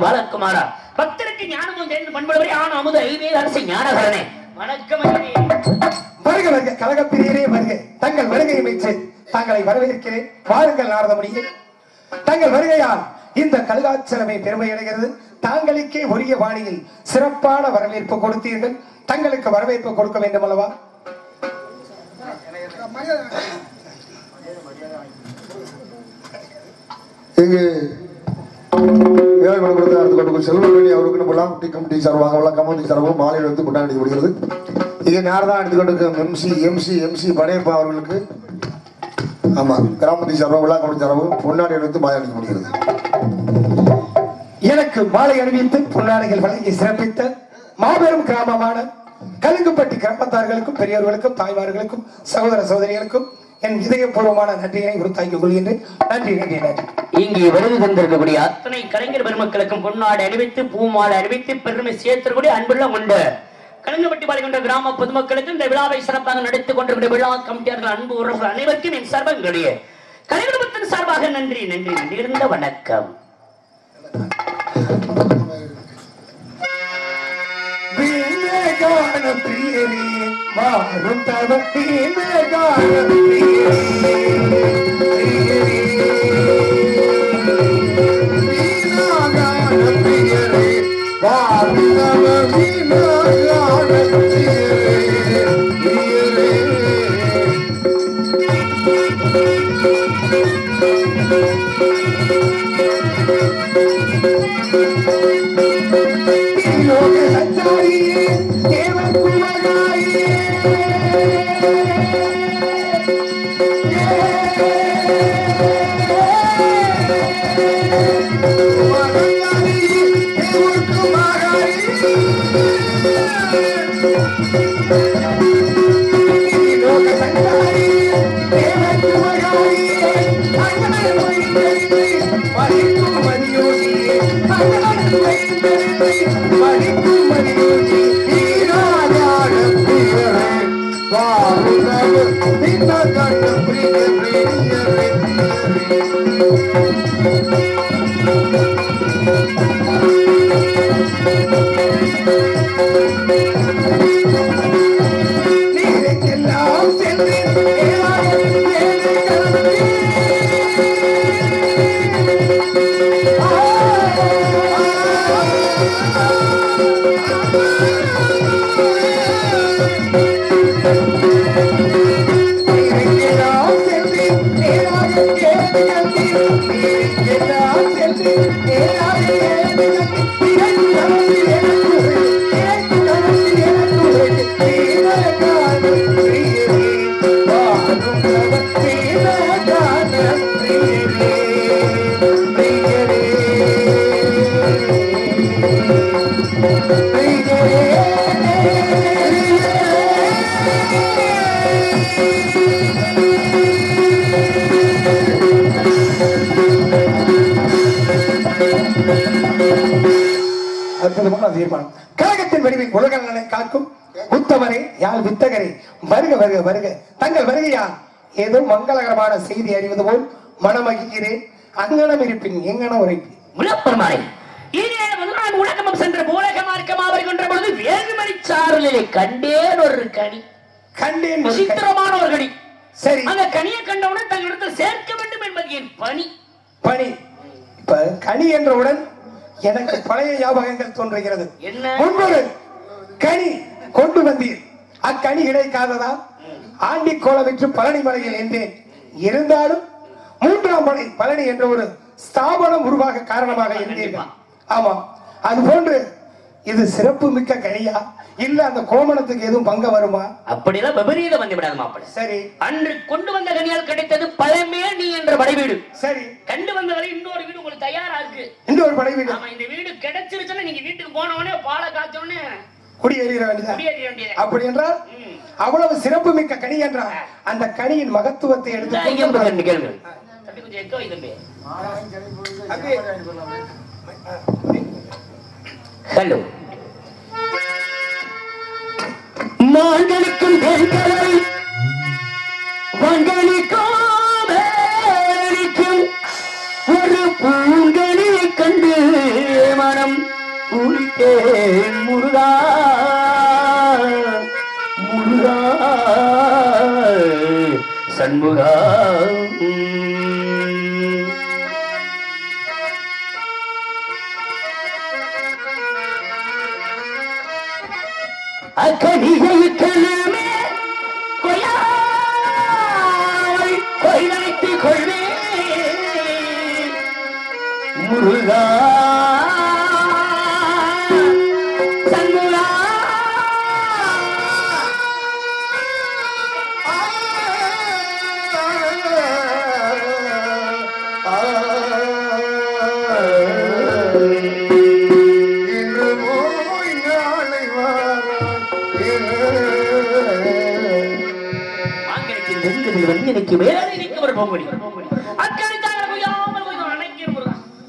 பாலகுமாரா பக்தருக்கு ஞானமும் தெரிந்து பண்புள்ளவரே ஆன அமுது ஐவே அரசு ஞானகரனே வணக்கம். வருக வருக கலகப்பிரியரே வருக. தங்கள் வருகையை வைத்து தங்களை வரவேற்கிறேன். வாருங்கள் நாரதமுனியே. தங்கள் வருகையால் இந்த கல்காச்சலமே பெருமை அடைகிறது. தாங்களுக்கே உரிய வாணியில் சிறப்பான வரவேற்பு கொடுத்தீர்கள். தங்களுக்கு வரவேற்பு கொடுக்க வேண்டும் அல்லவா? இங்கு ஏழைமனப்படுத்த அடுத்து கொண்டு செல்வமணி அவருக்கு நம்ம டி கமிட்டி சார்பாக கமிட்டி சார்பாக மாலையில் வந்து கொண்டாடி முடிகிறது. இங்கே நேரம் எடுத்துக்கொண்டு எம்சி படையப்பா அவர்களுக்கு ஆமா கிராமத்தை சார்பாக விழா கமிட்டி சார்பாக பொன்னாடி எடுத்து மாலை அணிக்க முடிகிறது. எனக்கு மாலை அணிவித்து பொன்னாடைகள் வழங்கி சிறப்பித்த மாபெரும் கிராமமான கலுங்குப்பட்டி கிராமத்தார்களுக்கும் பெரியவர்களுக்கும் தாய்மார்களுக்கும் சகோதர சகோதரிகளுக்கும் என் இதயபூர்வமான நன்றியை உறுத்தாக்கிக் கொள்கின்றேன். நன்றி நன்றி நன்றி. இங்கே வருகை தந்திருக்கக்கூடிய அத்தனை கலைஞர் பெருமக்களுக்கும் பொன்னாடு அணிவித்து பூமாலை அணிவித்து பெருமை சேர்த்தக்கூடிய அன்புள்ள உண்டு கலுங்குப்பட்டி பாளையங்கொண்ட கிராம பொதுமக்களுக்கு இந்த விழாவை சிறப்பாக நடத்திக் கொண்டிருக்கிற விழா கமிட்டியார்கள் அன்பு உறவுகள் அனைவருக்கும் என் சார்பாக கலைஞர் சார்பாக நன்றி நன்றி நன்றி இருந்த வணக்கம். பிரியரே மாறும் தவத்தீன காண பிரியரே பிரியரே அற்புதமான தீர்மானம். கழகத்தின் வடிவில் உலக நலனை காக்கும் உத்தமரே யாழ் வித்தகரே வருக வருக வருக. தங்கள் வருகையா ஏதோ மங்களகரமான செய்தி அறிவது போல் மனமகிக்கிறேன். அங்கனம் இருப்பின் எங்கனம் உரைப்பேன். உலப்பெருமானே, நான் உலகமும் சென்ற மூலகமார்க்கமா வருகின்ற பொழுது வேகுமணி சாரலிலே கண்டேன் ஒரு கனி. கண்டேன் ஒரு கனி. விசித்திரமான ஒரு கனி. சரி, அந்த கனியை கண்டவுடன் தங்களிடத்தில் சேர்க்க வேண்டும் என்பது என் பணி. பணி. இப்ப கனி என்றவுடன் எனக்கு பழைய ஞாபகங்கள் தோன்றுகிறது. என்ன? முன்பொரு கனி கொண்டு வந்தீர். அக்கனி கிடைக்காததா? ஆண்டி கோலமிட்டு பழனி மலையில் என்றேன். இருந்தாலும் 3ஆம் மலை பழனி என்ற ஒரு ஸ்தாபனம் உருவாக காரணமாக இருந்தீர்கள். ஆமா, அது போன்று இது சிறப்பு மிக்க கனியா இல்ல அந்த கோமணத்துக்கு எதுவும் பங்க வருமா? அப்படிலாம் விபரீதம் வந்து விடாது மாப்பிள்ளை. சரி, அன்று கொண்டு வந்த கனியால் கிடைத்தது பழமேனி என்ற படை வீடு. சரி, கண்டு வந்தவரை இன்னொரு வீடு உங்களுக்கு தயாரா இருக்கு. இந்த ஒரு படை வீடு. ஆமா, இந்த வீடு கிடைச்சிருச்சுன்னா நீங்க வீட்டுக்கு போனவனே பாலை காய்ச்சவனே குடியேறிட வேண்டியது. குடியேறிட வேண்டியது. அப்படி என்றால் அவ்வளவு சிறப்பு மிக்க கனி என்றால் அந்த கனியின் மகத்துவத்தை எடுத்து கேள்வி தம்பி கொஞ்சம் எக்கோ தம்பி. ஹலோ, மாங்கனிக்கும் தென்கரை வாங்கனிக்கும் ஒரு பூங்கனி கண்டு மனம் பூரித்தேன் முருகா முருகா சண்முகா. அக்கடியை கலமே கொய்யாய் கொய்வைத்து கொள்வே முருகா சண்முகா.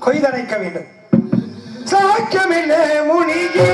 கொய்தணைக்க வேண்டும். சாக்கியமில்ல முனியே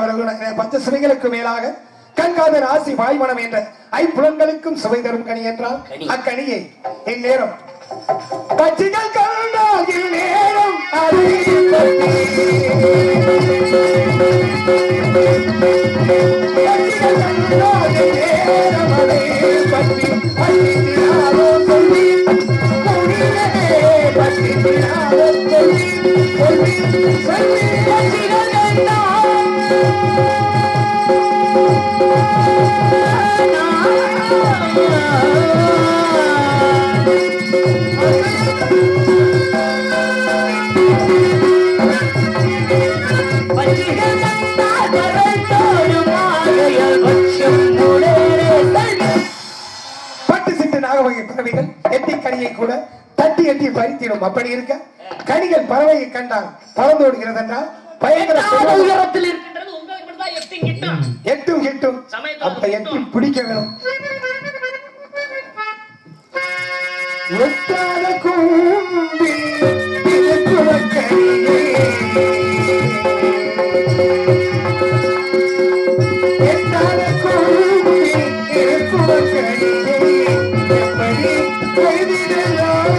அவர்கள் பஞ்ச சுவைகளுக்கு மேலாக கண்காதர் ஆசி வாய்மனம் என்ற ஐப்புலன்களுக்கும் சுவை தரும் கனி என்றால் அக்கனியை இந்நேரம் பச்சிகள் கண்டால் இந்நேரம் எட்டி கனியை கூட தட்டி எட்டி பறித்திடும். அப்படி இருக்க கனிகள் பறவையை கண்டால் பறந்தோடுகிறது என்றால் பயங்கர உயரத்தில் இருக்கின்றது. உங்களுக்கு மட்டும் தான் எட்டும் கிட்டும். அப்ப எட்டி பிடிக்க வேணும். எட்டாத கூம்பில் இருக்குவக்கனியே, எட்டாத கூம்பில் இருக்குவக்கனியே, எப்படி எழுதிடலாம்?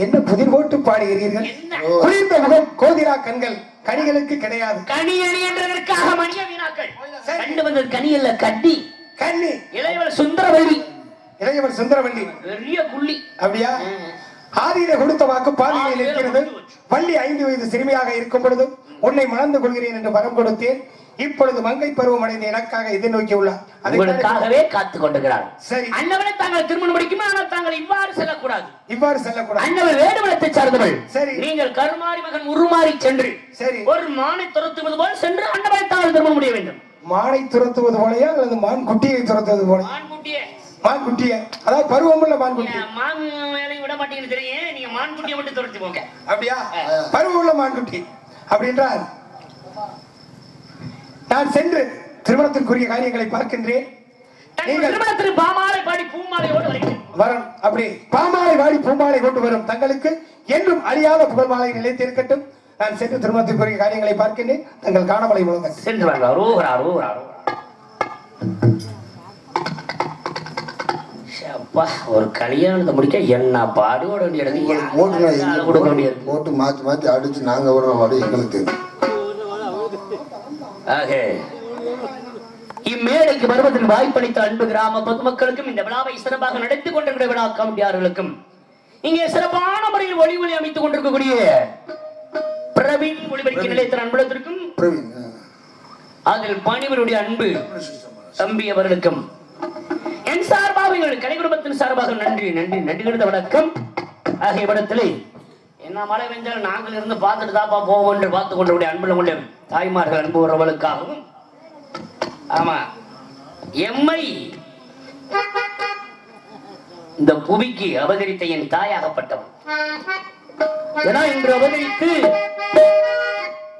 என்ன புதிர் போட்டு பாடுகிறீர்கள்? குளிர்ந்த முகம் கோதிரா கண்கள் கனிகளுக்கு கிடையாது. கனி அணி என்றதற்காக மணிய வீணாக்கள் கண்டு வந்தது கனி அல்ல கண்ணி. கண்ணி இளையவள் சுந்தரவல்லி. இளையவள் சுந்தரவல்லி பெரிய புள்ளி. அப்படியா? ஆதியில கொடுத்த வாக்கு பாதியில் இருக்கிறது. பள்ளி 5 வயது சிறுமியாக இருக்கும் பொழுது உன்னை மணந்து கொள்கிறேன் என்று வரம் கொடுத்தேன். இப்பொழுது மங்கை பருவம் அடைந்த எனக்காக எதிர்நோக்கி உள்ளார். அதற்காகவே காத்துக் கொண்டிருக்கிறார். சரி, அண்ணவனை தாங்கள் திருமணம் முடிக்கும். ஆனால் தாங்கள் இவ்வாறு செல்லக்கூடாது. இவ்வாறு செல்லக்கூடாது. அண்ணவள் வேடுவனத்தை சார்ந்தவள். சரி, நீங்கள் கருமாறி மகன் உருமாறி சென்று சரி ஒரு மானை துரத்துவது போல் சென்று அண்ணவனை தாங்கள் திருமணம் முடிய வேண்டும். மானை துரத்துவது போலயா அல்லது மான் குட்டியை துரத்துவது போல? மான் குட்டிய, அதாவது பருவமுள்ள மான் குட்டி. மான் வேலையை விட மாட்டீங்கன்னு தெரியும். நீங்க மான் குட்டியை மட்டும் துரத்தி போங்க. அப்படியா? பருவமுள்ள மான் குட்டி அப்படின்றால் நான் சென்று திருமணத்திற்குரிய காரியங்களை பார்க்கின்றேன். திருமணத்திற்கு பாமாலை பாடி பூமாலையோடு வரும். அப்படி பாமாலை பாடி பூமாலை கொண்டு வரும் தங்களுக்கு என்றும் அழியாத புகழ் மாலை நிலைத்திருக்கட்டும். நான் சென்று திருமணத்திற்குரிய காரியங்களை பார்க்கின்றேன். தங்கள் காணமலை மூலம் சென்று வாங்க. ஒரு கல்யாணத்தை முடிக்க என்ன பாடுபட வேண்டியது. போட்டு மாத்தி மாத்தி அடிச்சு நாங்க வர்ற வாடு எங்களுக்கு. இம்மேடைக்கு வருவதில் வாய்ப்பளித்த அன்பு கிராம பொதுமக்களுக்கும் இந்த விழாவை சிறப்பாக நடத்திக் கொண்டிருக்கிற விழா கமிட்டியாளர்களுக்கும் இங்கே சிறப்பான முறையில் ஒளி அமைத்துக் கொண்டிருக்கக்கூடிய பிரவீன் ஒளிபரிக்க நிலையத்தின் அன்புலத்திற்கும் அதில் பணிவருடைய அன்பு தம்பி அவர்களுக்கும் என் சார்பாக எங்கள் கலை குடும்பத்தின் சார்பாக நன்றி நன்றி நன்றி கிடந்த வணக்கம். ஆகிய படத்திலே என்ன மழை வெஞ்சால் நாங்கள் இருந்து பார்த்துட்டு தாப்பா போவோம் என்று பார்த்துக் கொண்டக்கூடிய அன்புள்ள கொண்ட தாய்மார்கள் அன்பு உறவுகளுக்காகவும், ஆமா எம்மை இந்த புவிக்கு அவதரித்த என் தாயாகப்பட்டவன். ஏன்னா இன்று அவதரித்து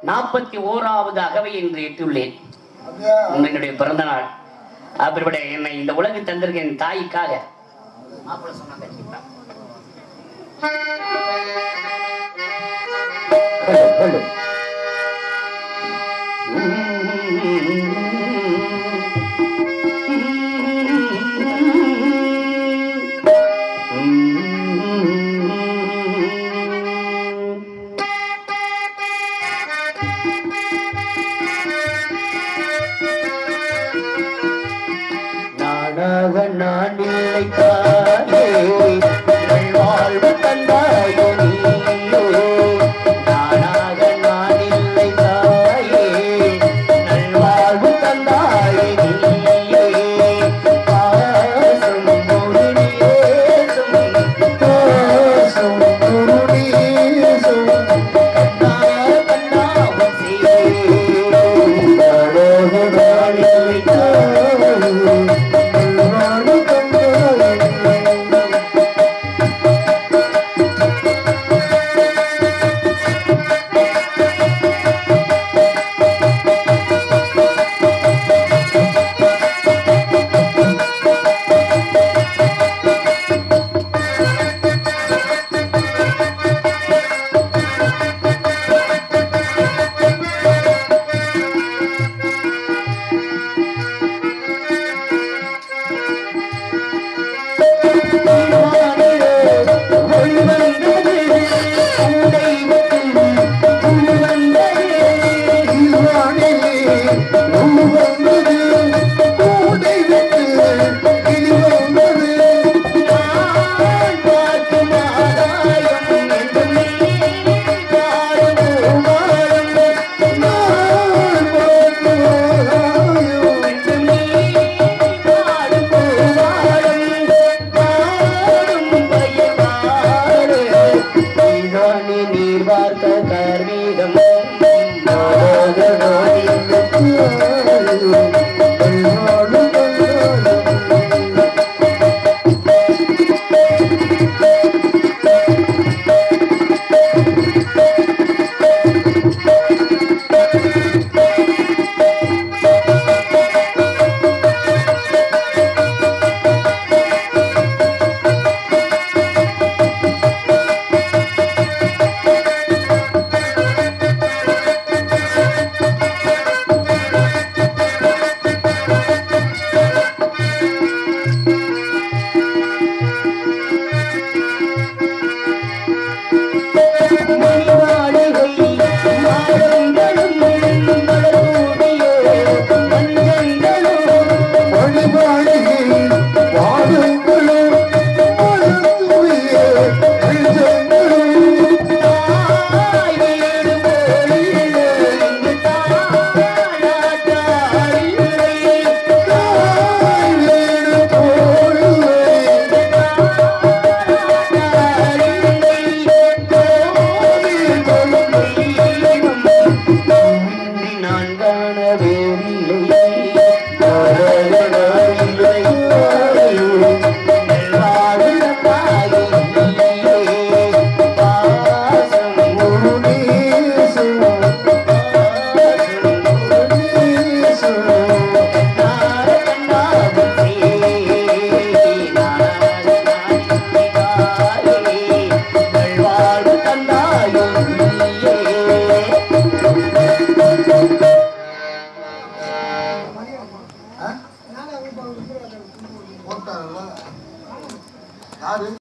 41வது அகவை என்று எட்டியுள்ளேன். என்னுடைய பிறந்த நாள். அப்படிப்பட்ட என்னை இந்த உலகு தந்திருக்க என் தாய்க்காக ஹலோ